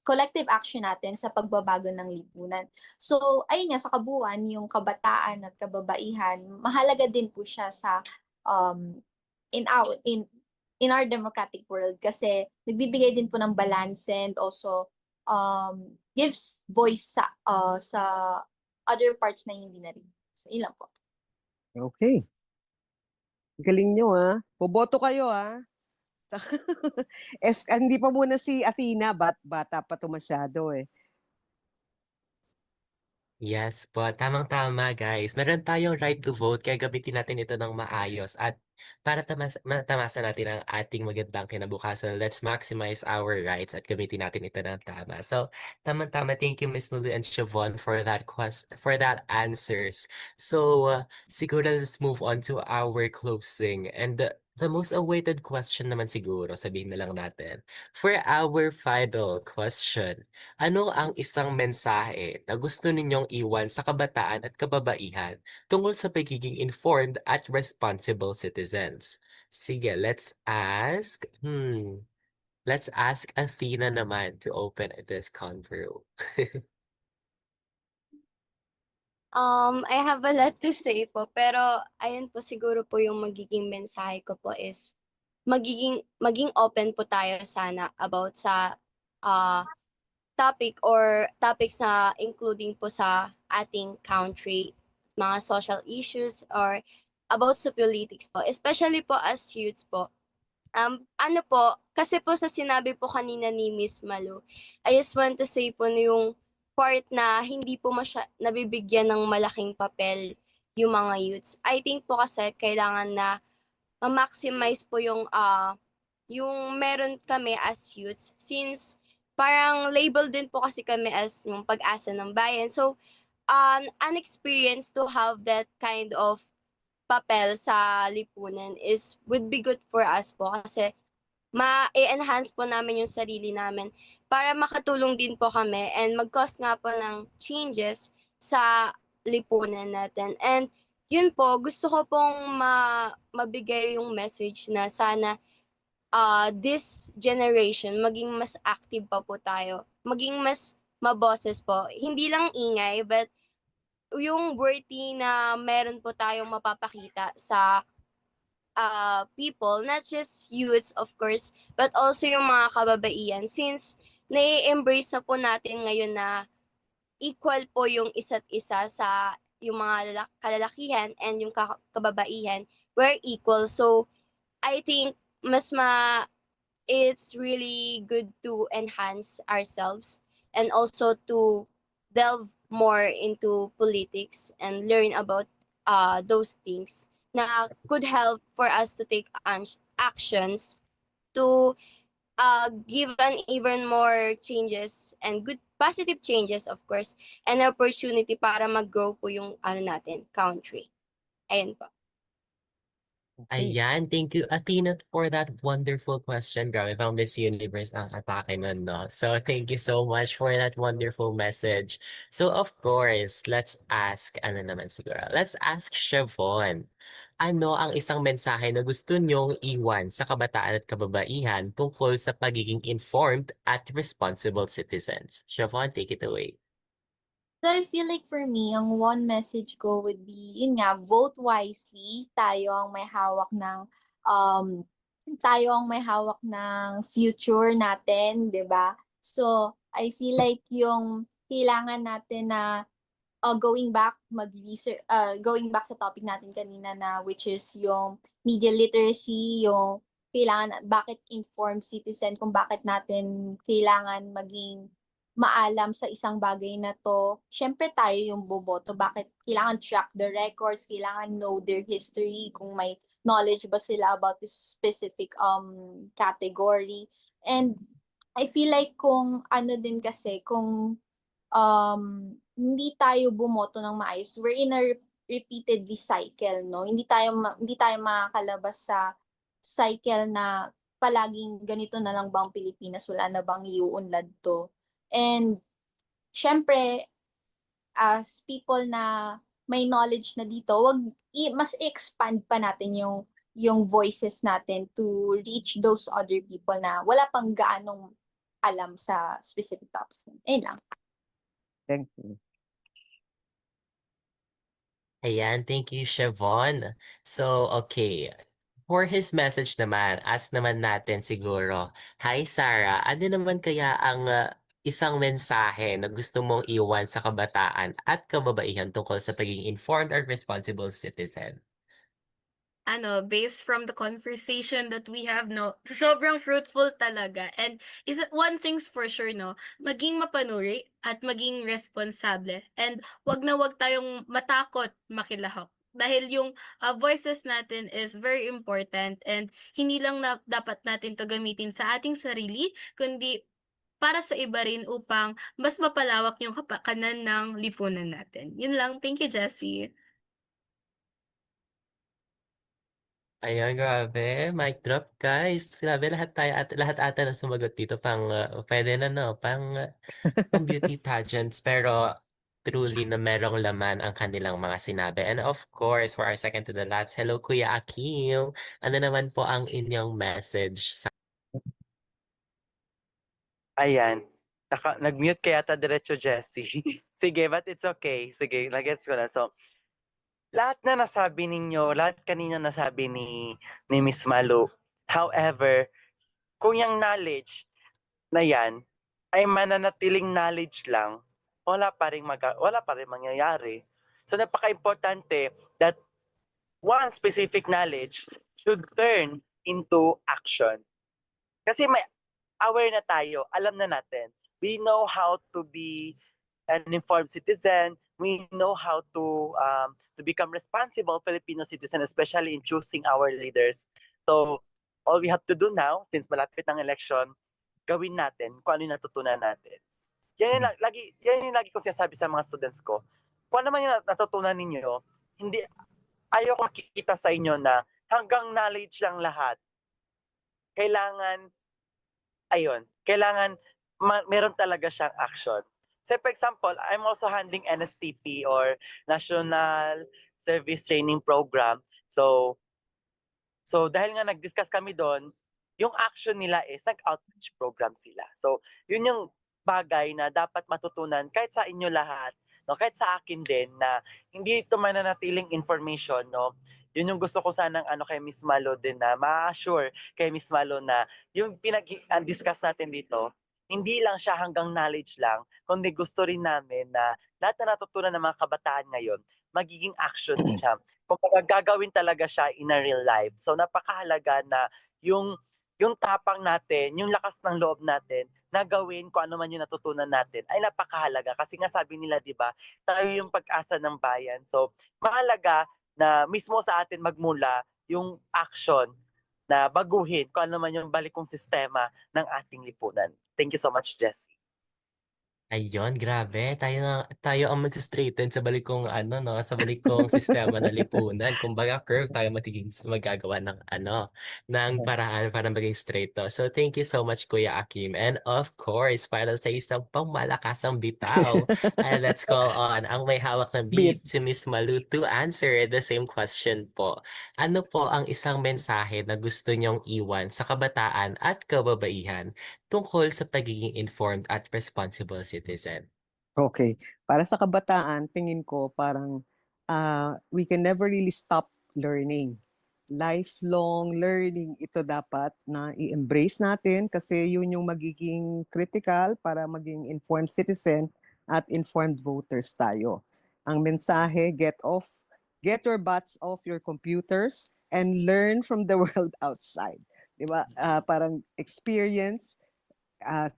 Speaker 4: collective action natin sa pagbabago ng lipunan. So, ayun nga, sa kabuuan, yung kabataan at kababaihan, mahalaga din po siya sa in our democratic world kasi nagbibigay din po ng balance and also gives voice sa other parts na hindi na rin. So, ilan po.
Speaker 7: Okay. Galing nyo, ha? Boboto kayo, ha? Hindi pa muna si Athena, bata pa to masyado, eh.
Speaker 6: Yes po, tamang-tama guys. Meron tayong right to vote kaya gamitin natin ito ng maayos at para matamasa natin ang ating magandang kinabukasan, let's maximize our rights at gamitin natin ito ng tama. So, tamang-tama. Thank you, Miss Lulu and Siobhan, for that answers. So, siguro let's move on to our closing. And the most awaited question naman siguro, sabihin na lang natin. For our final question, ano ang isang mensahe na gusto ninyong iwan sa kabataan at kababaihan tungkol sa pagiging informed at responsible citizens? Sige, let's ask. Let's ask Athena naman to open this convo.
Speaker 2: I have a lot to say po, pero ayun po siguro po yung magiging mensahe ko po is maging open po tayo sana about sa topics na including po sa ating country, mga social issues or about sa politics po, especially po as youths po. Ano po, kasi po sa sinabi po kanina ni Miss Malu, I just want to say po na yung part na hindi po nabibigyan ng malaking papel yung mga youths. I think po kasi kailangan na ma-maximize po yung meron kami as youths since parang label din po kasi kami as yung pag-asa ng bayan. So, an experience to have that kind of papel sa lipunan would be good for us po kasi ma-enhance po namin yung sarili namin para makatulong din po kami and mag-cause nga po ng changes sa lipunan natin. And yun po, gusto ko pong mabigay yung message na sana this generation maging mas active pa po tayo, maging mas maboses po. Hindi lang ingay, but yung worthy na meron po tayong mapapakita sa people, not just youths of course, but also yung mga kababaihan since nai-embrace na po natin ngayon na equal po yung isa't isa sa yung mga kalalakihan and yung kababaihan, we're equal. So I think it's really good to enhance ourselves and also to delve more into politics and learn about those things na could help for us to take actions to give an even more changes and good positive changes of course and opportunity para mag-grow po yung natin country. Ayun po.
Speaker 7: Okay.
Speaker 6: Ayan, thank you, Athena, for that wonderful question. Grabe, pang Miss Universe ang atake nun, no? So, thank you so much for that wonderful message. So, of course, let's ask Siobhan. Ano ang isang mensahe na gusto niyong iwan sa kabataan at kababaihan tungkol sa pagiging informed at responsible citizens? Siobhan, take it away.
Speaker 4: So I feel like for me, ang one message ko would be, yun nga, vote wisely. Tayo ang may hawak ng future natin, 'di ba? So I feel like yung kailangan natin na going back sa topic natin kanina na which is yung media literacy, yung kailangan bakit informed citizen, kung bakit natin kailangan maging maalam sa isang bagay na to. Syempre tayo yung boboto, bakit kailangan track the records, kailangan know their history, kung may knowledge ba sila about this specific category. And I feel like kung ano din kasi, kung hindi tayo bumoto ng maayos, we're in a repeatedly cycle, no? Hindi tayo makakalabas sa cycle na palaging ganito na lang bang Pilipinas, wala na bang iuunlad to. And syempre, as people na may knowledge na dito, mas expand pa natin yung voices natin to reach those other people na wala pang gaanong alam sa specific topics. Ayun lang.
Speaker 7: Thank you.
Speaker 6: Ayan, thank you, Siobhan. So, okay. For his message naman, ask naman natin siguro, Hi Sarah, ano naman kaya ang isang mensahe na gusto mong iwan sa kabataan at kababaihan tungkol sa pagiging informed and responsible citizen?
Speaker 5: Based from the conversation that we have, no, sobrang fruitful talaga. And one thing's for sure, no, maging mapanuri at maging responsable. And wag tayong matakot makilahok. Dahil yung voices natin is very important and hindi lang na dapat natin to gamitin sa ating sarili, kundi para sa iba rin upang mas mapalawak yung kapakanan ng lipunan natin. Yun lang. Thank you, Jessie.
Speaker 6: Ayan, grabe. Mic drop, guys. Grabe, lahat ata na sumagot dito. Pwede na, no? Pang beauty pageants. Pero truly na merong laman ang kanilang mga sinabi. And of course, for our second to the last, hello, Kuya Akim. Ano naman po ang inyong message sa
Speaker 3: Ayan. Nag-mute kaya ta diretso, Jessie. Sige, but it's okay. Sige, nagets ko na. So, lahat na nasabi ninyo, lahat kanina nasabi ni Miss Malu. However, kung yung knowledge na yan ay mananatiling knowledge lang, wala pa rin mangyayari. So napaka-importante that one specific knowledge should turn into action. Kasi may aware na tayo, alam na natin. We know how to be an informed citizen. We know how to become responsible Filipino citizen, especially in choosing our leaders. So, all we have to do now, since malapit ang election, gawin natin kung ano yung natutunan natin. Yan yung lagi kong sinasabi sa mga students ko. Kung ano man yung natutunan ninyo, ayoko makikita sa inyo na hanggang knowledge lang lahat. Kailangan meron talaga siyang action. So for example, I'm also handling NSTP or National Service Training Program. So dahil nga nag-discuss kami doon, yung action nila is nag-outreach program sila. So yun yung bagay na dapat matutunan kahit sa inyo lahat, no, kahit sa akin din na hindi ito mananatiling information, no. Yun yung gusto ko sanang kay Miss Malo din na ma-assure kay Miss Malo na yung discuss natin dito, hindi lang siya hanggang knowledge lang, kundi gusto rin namin na lahat na natutunan ng mga kabataan ngayon, magiging action din siya. Kung gagawin talaga siya in a real life. So napakahalaga na yung tapang natin, yung lakas ng loob natin, na gawin kung ano man yung natutunan natin, ay napakahalaga. Kasi nga sabi nila, di ba, tayo yung pag-asa ng bayan. So mahalaga na mismo sa atin magmula yung action na baguhin kung ano man yung balikong sistema ng ating lipunan. Thank you so much, Jessie.
Speaker 6: Ayun, grabe. Tayo ang mag-straighten sa balik kong sa balik kong sistema ng lipunan. Kumbaga, curve tayo magagawa ng paraan para maging straight to. So, thank you so much, Kuya Akim. And of course, para sa isang pangmalakasang bitaw, let's call on ang may hawak ng beat, si Miss Malu, to answer the same question po. Ano po ang isang mensahe na gusto niyong iwan sa kabataan at kababaihan tungkol sa pagiging informed at responsible citizen?
Speaker 7: Okay. Para sa kabataan, tingin ko parang we can never really stop learning. Lifelong learning, ito dapat na i-embrace natin kasi yun yung magiging critical para maging informed citizen at informed voters tayo. Ang mensahe, get your butts off your computers and learn from the world outside. Diba? Parang experience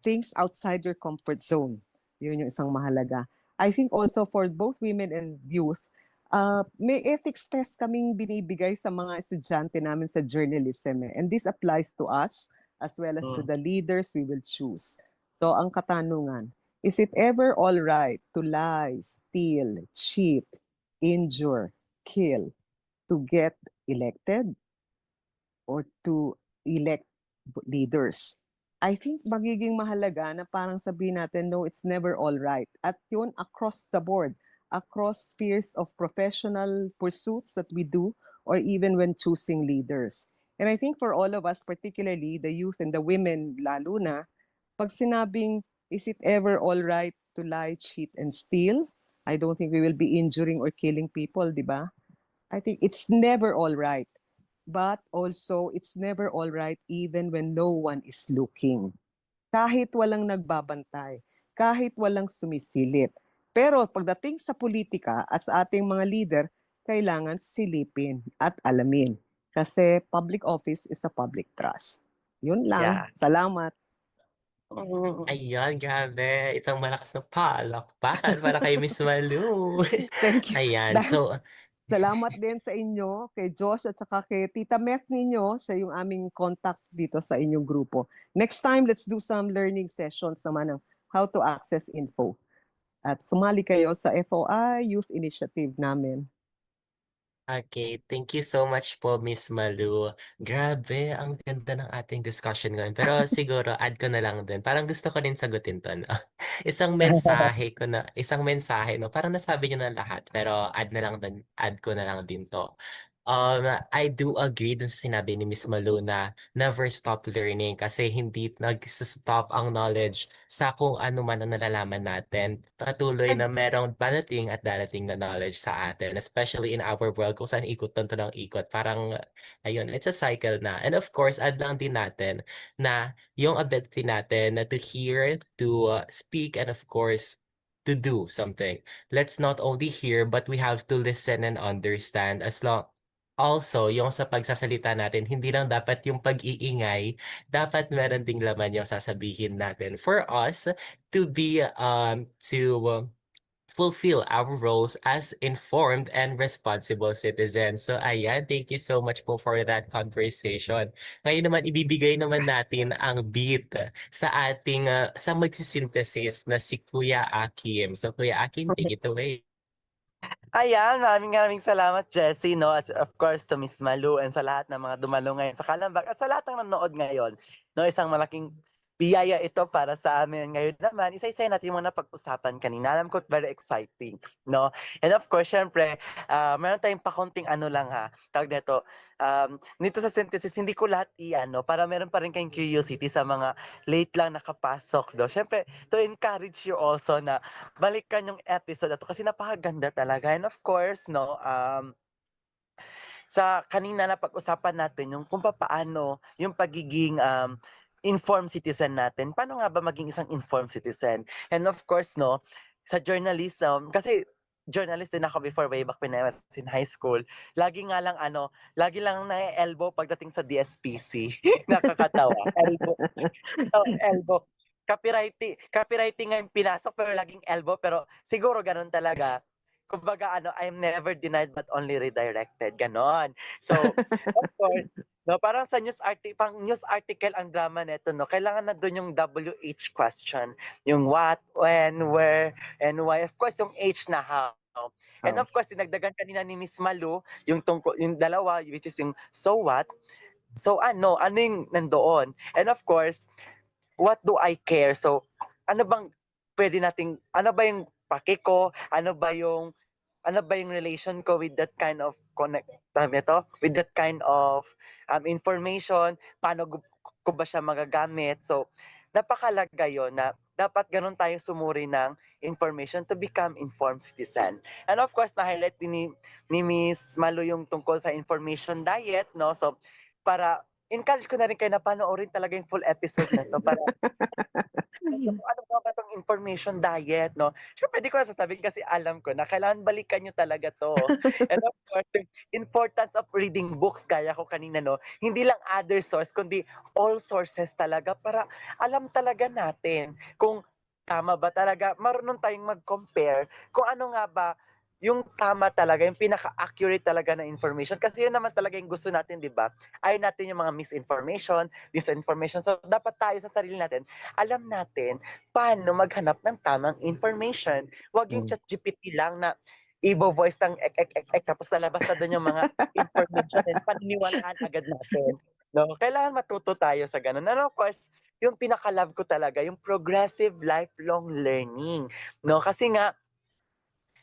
Speaker 7: things outside your comfort zone. Yun yung isang mahalaga. I think also for both women and youth, may ethics test kaming binibigay sa mga estudyante namin sa journalism. And this applies to us as well as to the leaders we will choose. So ang katanungan, is it ever all right to lie, steal, cheat, injure, kill to get elected or to elect leaders? I think magiging mahalaga na parang sabihin natin, no, it's never all right. At yun, across the board, across spheres of professional pursuits that we do, or even when choosing leaders. And I think for all of us, particularly the youth and the women lalo na, pag sinabing, is it ever all right to lie, cheat, and steal? I don't think we will be injuring or killing people, di ba? I think it's never all right. But also, it's never all right even when no one is looking. Kahit walang nagbabantay, kahit walang sumisilip. Pero pagdating sa politika at sa ating mga leader, kailangan silipin at alamin. Kasi public office is a public trust. Yun lang.
Speaker 6: Yeah.
Speaker 7: Salamat.
Speaker 6: Ayan, grabe. Isang malakas na palakpakan para kay Miss Malu.
Speaker 7: Thank you.
Speaker 6: Ayan, so
Speaker 7: Salamat din sa inyo, kay Josh at saka kay Tita Meth ninyo. Siya yung aming contact dito sa inyong grupo. Next time, let's do some learning sessions naman ng how to access info. At sumali kayo sa FOI Youth Initiative namin.
Speaker 6: Okay, thank you so much po, Miss Malu. Grabe, ang ganda ng ating discussion ngayon. Pero siguro, add ko na lang din. Parang gusto ko din sagutin to, no? Isang mensahe, no? Parang nasabi niyo na lahat, pero add ko na lang din to. I do agree dun sa sinabi ni Miss Malu na never stop learning kasi hindi nag-stop ang knowledge sa kung ano man ang nalalaman natin. Patuloy na merong darating at darating na knowledge sa atin, especially in our world kung saan ikot to ng ikot. Parang, ayun, it's a cycle na. And of course, add lang din natin na yung ability natin na to hear, to speak, and of course, to do something. Let's not only hear, but we have to listen and understand Also, yung sa pagsasalita natin, hindi lang dapat yung pag-iingay, dapat meron ding laman yung sasabihin natin for us to fulfill our roles as informed and responsible citizens. So ayan, thank you so much po for that conversation. Ngayon naman, ibibigay naman natin ang beat sa ating sa magsisynthesis na si Kuya Akim. So Kuya Akim, take it away.
Speaker 8: Ayan, maraming salamat, Jessie, no? At of course, to Miss Malu and sa lahat ng mga dumalo ngayon sa Kalambag at sa lahat ng nanonood ngayon. No, isang malaking biyaya ito para sa amin. Ngayon naman, isa-isa natin yung mga napag-usapan kanina. Alam ko, very exciting, no? And of course, syempre, meron tayong pakunting ano lang ha. Tawag nito, nito sa synthesis, hindi ko lahat para meron pa rin kayong curiosity sa mga late lang nakapasok, do. Syempre, to encourage you also na balikan yung episode na to kasi napakaganda talaga. And of course, no, sa kanina na pag-usapan natin yung kung paano yung pagiging informed citizen natin. Paano nga ba maging isang informed citizen? And of course, no, sa journalism, kasi journalist din ako before way back when I was in high school. Lagi lang na-elbow pagdating sa DSPC. Nakakatawa. Elbow. Elbow. Copywriting nga yung pinasok pero laging elbow, pero siguro ganun talaga. Kumbaga I'm never denied but only redirected, ganon. So, of course, no, parang sa news article ang drama nito, no, kailangan na doon yung WH question, yung what, when, where, and why. Of course, yung H na how. And of course, dinagdagan kanina ni Miss Malu, yung dalawa, which is yung so what. So ano yung nandoon? And of course, what do I care? So, ano ba yung pake ko? Ano ba yung relation ko with that kind of with that kind of information? Paano ko ba siya magagamit? So, napakalaga yon na dapat ganun tayo sumuri ng information to become informed citizen. And of course, na-highlight din ni Miss Malu yung tungkol sa information diet, no? So, para encourage ko na rin kayo na panoorin talaga yung full episode na to para ano ba itong information diet, no? Siyempre, pwede ko na sasabihin kasi alam ko na kailangan balikan nyo talaga to. And of course, the importance of reading books, gaya ko kanina, no? Hindi lang other source, kundi all sources talaga para alam talaga natin kung tama ba talaga. Marunong tayong mag-compare kung ano nga ba yung tama talaga, yung pinaka-accurate talaga na information. Kasi yun naman talaga yung gusto natin, di ba? Ayaw natin yung mga misinformation, disinformation. So, dapat tayo sa sarili natin, alam natin paano maghanap ng tamang information. Huwag yung
Speaker 7: Mm.
Speaker 8: ChatGPT lang na voice ng tapos lalabas na doon yung mga information and paniniwalaan agad natin. No? Kailangan matuto tayo sa ganun. And of course, yung pinaka-love ko talaga, yung progressive lifelong learning. No? Kasi nga,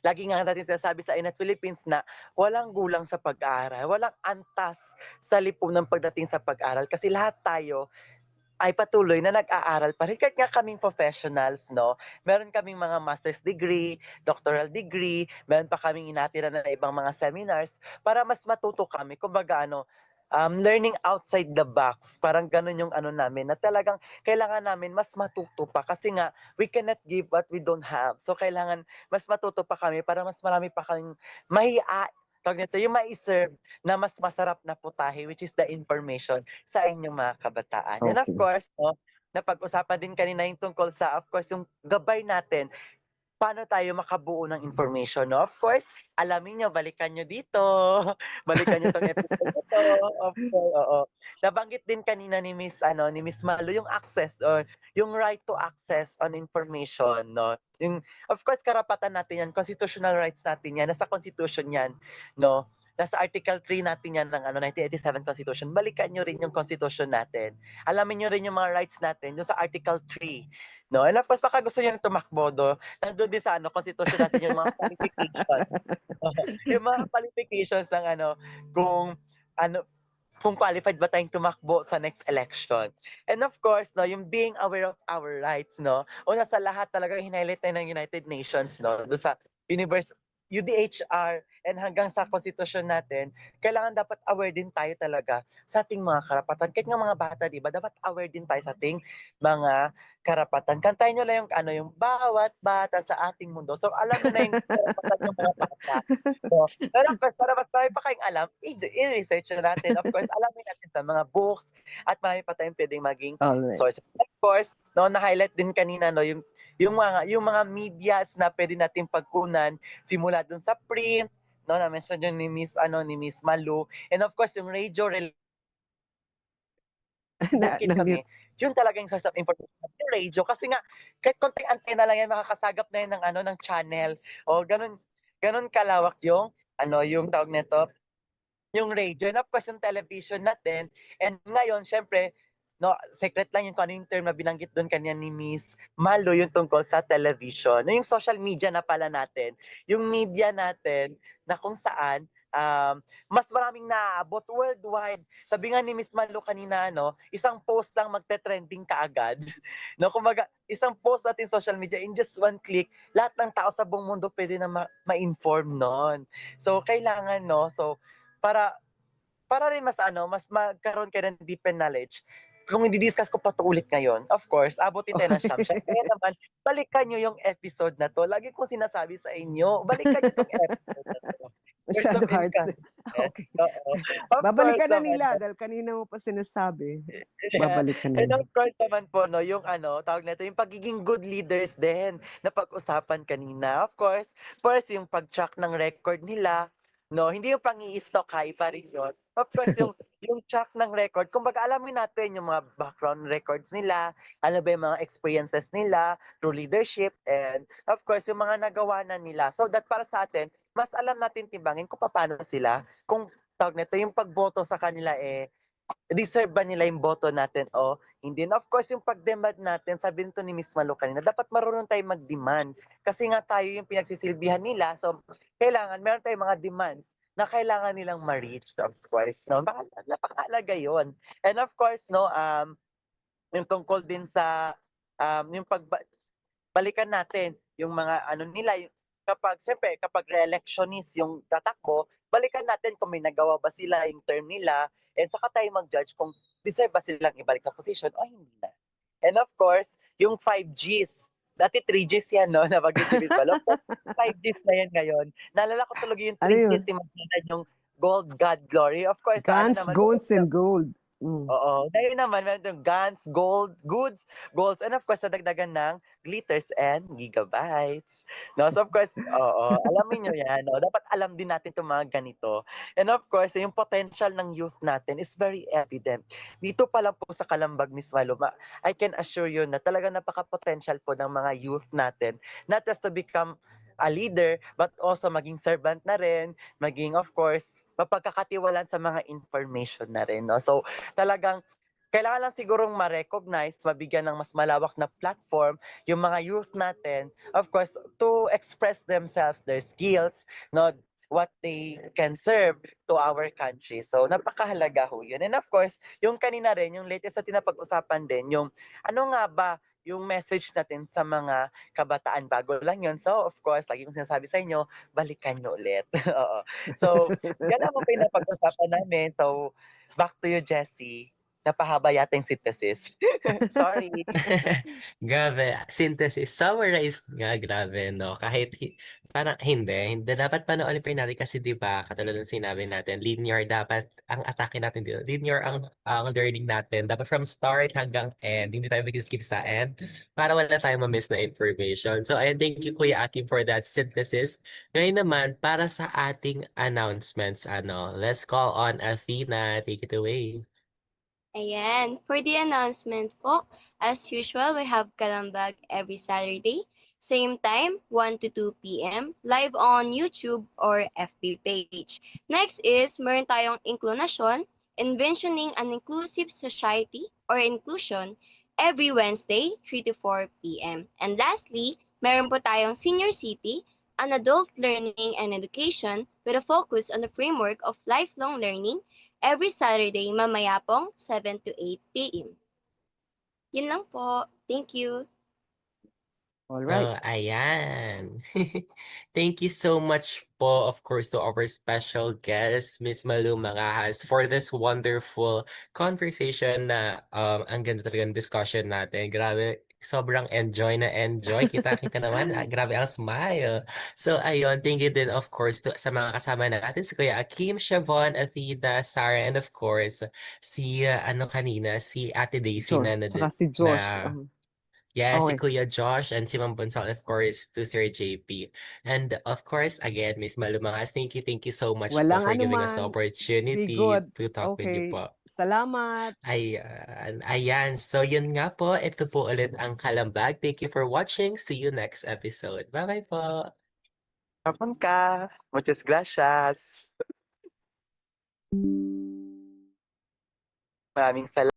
Speaker 8: lagi nga natin sinasabi sa Inat Philippines na walang gulang sa pag-aaral, walang antas sa lipunan pagdating sa pag-aaral kasi lahat tayo ay patuloy na nag-aaral pa rin. Kahit nga kaming professionals, no? Meron kaming mga master's degree, doctoral degree, meron pa kaming inatira na ibang mga seminars para mas matuto kami. Kumbaga, learning outside the box. Parang ganun yung ano namin na talagang kailangan namin mas matuto pa kasi nga we cannot give what we don't have. So kailangan mas matuto pa kami para mas marami pa kaming tawag nito, yung mai-serve na mas masarap na putahe which is the information sa inyong mga kabataan. And of
Speaker 7: Okay.
Speaker 8: course, no, napag-usapan din kanina yung tungkol sa, of course, yung gabay natin paano tayo makabuo ng information, no? Of course, alamin nyo, balikan nyo dito. Balikan nyo tong episode na to. Of course, oo. Nabanggit din kanina ni Miss Malu, yung access or yung right to access on information, no? Yung, of course, karapatan natin yan, constitutional rights natin yan, nasa constitution yan, no? Nasa Article 3 natin yan ng 1987 Constitution. Balikan nyo rin yung Constitution natin. Alamin nyo rin yung mga rights natin yung sa Article 3. No? And of course, baka gusto nyo tumakbo nandun din sa Constitution natin yung mga qualifications. Yung mga qualifications ng kung ano, kung qualified ba tayong tumakbo sa next election. And of course, no, yung being aware of our rights, no. Una sa lahat talaga hinighlight tayo ng United Nations, no, do sa UDHR and hanggang sa konstitusyon natin, kailangan dapat aware din tayo talaga sa ating mga karapatan. Kahit nga mga bata, di ba, dapat aware din tayo sa ating mga karapatan. Kantahin nyo lang yung bawat bata sa ating mundo. So, alam nyo na yung karapatan ng mga bata. So, pero of course, para mas marami pa kayong alam, i-research na natin. Of course, alamin natin sa mga books at marami pa tayong pwedeng maging
Speaker 7: Alright.
Speaker 8: source. Of course, no, na-highlight din kanina, no, yung mga medias na pwede nating pagkunan simula dun sa print, no, na-mention yun ni Miss Malu, and of course yung radio bukid kami, yun talaga yung source of information, yung radio, kasi nga kahit konting antena lang yan, makakasagap na yun ng channel, o ganun kalawak yung yung tawag nito, yung radio, and of course yung television natin, and ngayon syempre no, secret lang yung kung ano yung term na binanggit doon kanya ni Miss Malu, yung tungkol sa television. Yung social media na pala natin, yung media natin na kung saan mas maraming naaabot worldwide. Sabi nga ni Miss Malu kanina, isang post lang magte-trending kaagad. No, kumbaga, isang post natin social media, in just one click, lahat ng tao sa buong mundo pwede na ma-inform noon. So, kailangan, para rin mas magkaroon kayo ng deeper knowledge, kung i-discuss ko pa to ulit ngayon, of course, abutin tayo ng siyam. Kaya naman, balikan nyo yung episode na to. Lagi kong sinasabi sa inyo, balikan nyo yung episode na to.
Speaker 7: Masyado
Speaker 8: Words of
Speaker 7: hard.
Speaker 8: encouragement.
Speaker 7: Okay.
Speaker 8: Oo. Of
Speaker 7: Babalikan
Speaker 8: course
Speaker 7: na
Speaker 8: naman,
Speaker 7: nila dahil kanina mo pa sinasabi.
Speaker 8: Yeah.
Speaker 7: Babalikan na
Speaker 8: And
Speaker 7: nila.
Speaker 8: of course naman po, yung tawag nito, yung pagiging good leaders din na pag-usapan kanina. Of course, first yung pag-check ng record nila, no, hindi yung pang-i-stalk high pa rin yun. Of course, yung check ng record, kumbaga alamin natin yung mga background records nila, ano ba yung mga experiences nila through leadership, and of course, yung mga nagawa na nila. So that para sa atin, mas alam natin timbangin kung paano sila, kung tawag nito, yung pagboto sa kanila deserve ba nila yung boto natin o hindi. And of course, yung pag-demand natin, sabi nito ni Miss Malu kanina, dapat marunong tayo mag-demand. Kasi nga tayo yung pinagsisilbihan nila. So, kailangan, meron tayong mga demands na kailangan nilang ma-reach, of course. No? Napakalaga yun. And of course, yung tungkol din sa yung balikan natin yung mga nila, kapag re-electionist yung tatakbo, balikan natin kung may nagawa ba sila yung term nila, and saka tayo mag-judge kung deserve ba silang ibalik sa position o hindi na. And of course, yung 5Gs, dati 3Gs yan, no? Nabagay si Miss Balog. 5Gs na yan ngayon. Naalala ko talaga yung
Speaker 7: Ano yun?
Speaker 8: 3Gs, yung gold, God, glory. Of course,
Speaker 7: Guns,
Speaker 8: naman,
Speaker 7: goals, and gold.
Speaker 8: Oo. Dahil naman, meron tayong guns, golds, and of course, nadagdagan ng glitters and gigabytes. No, so of course, oo, alamin nyo yan. No? Dapat alam din natin itong mga ganito. And of course, yung potential ng youth natin is very evident. Dito pa lang po sa Kalambag, Miss Maluma, I can assure you na talagang napaka-potential po ng mga youth natin, not just to become a leader, but also maging servant na rin, maging of course, mapagkakatiwalaan sa mga information na rin. No? So, talagang kailangan lang sigurong ma-recognize, mabigyan ng mas malawak na platform yung mga youth natin, of course, to express themselves, their skills, no, what they can serve to our country. So, napakahalaga ho yun. And of course, yung kanina rin, yung latest na tinapag-usapan din, yung ano nga ba yung message natin sa mga kabataan, bago lang yun. So, of course, lagi kong sinasabi sa inyo, balikan nyo ulit. Oo. So, yan ang pinapag-usapan namin. So, back to you, Jessie. Napahaba yata yung synthesis. Sorry.
Speaker 6: Grabe, synthesis. Summarized nga, grabe, no? Kahit parang hindi dapat panoorin pa rin natin kasi 'di ba, katulad ng sinabi natin, linear dapat ang atake natin dito. Linear ang learning natin. Dapat from start hanggang end. Hindi tayo mag-skip sa end para wala tayong ma-miss na information. So, ayun, thank you Kuya Akim for that synthesis. Ngayon naman, para sa ating announcements, let's call on Athena. Take it away.
Speaker 2: Ayan. For the announcement po, as usual, we have Kalambag every Saturday. Same time, 1 to 2 p.m. Live on YouTube or FB page. Next is, meron tayong Inclunasyon, Inventioning an Inclusive Society or Inclusion, every Wednesday, 3 to 4 p.m. And lastly, meron po tayong Senior City, an adult learning and education with a focus on the framework of lifelong learning every Saturday mamaya pong 7 to 8 p.m. Yun lang po. Thank you.
Speaker 7: All
Speaker 6: So,
Speaker 7: right.
Speaker 6: ayan. Thank you so much po, of course, to our special guest, Miss Malu Mangahas, for this wonderful conversation na ang ganda talaga ng discussion natin. Grabe, sobrang enjoy na enjoy. Kita-kita naman, grabe ang smile. So, ayun, thank you din, of course, sa mga kasama natin, si Kuya Akim, Siobhan, Athena, Sarah, and of course, si si Ate Daisy
Speaker 7: George.
Speaker 6: na
Speaker 7: Tsaka si Josh.
Speaker 6: yeah, si
Speaker 7: Okay.
Speaker 6: Kuya Josh and si Ma'am Bonsal, of course, to Sir JP. And of course, again, Miss Malumangas, thank you so much po
Speaker 7: Walang
Speaker 6: for giving us the
Speaker 7: anuman. Be
Speaker 6: opportunity
Speaker 7: good.
Speaker 6: to talk with you
Speaker 7: Okay.
Speaker 6: po.
Speaker 7: Salamat.
Speaker 6: Ayan. So, yun nga po. Ito po ulit ang Kalambag. Thank you for watching. See you next episode. Bye-bye po.
Speaker 8: Kapon ka. Muchas gracias. Maraming salamat.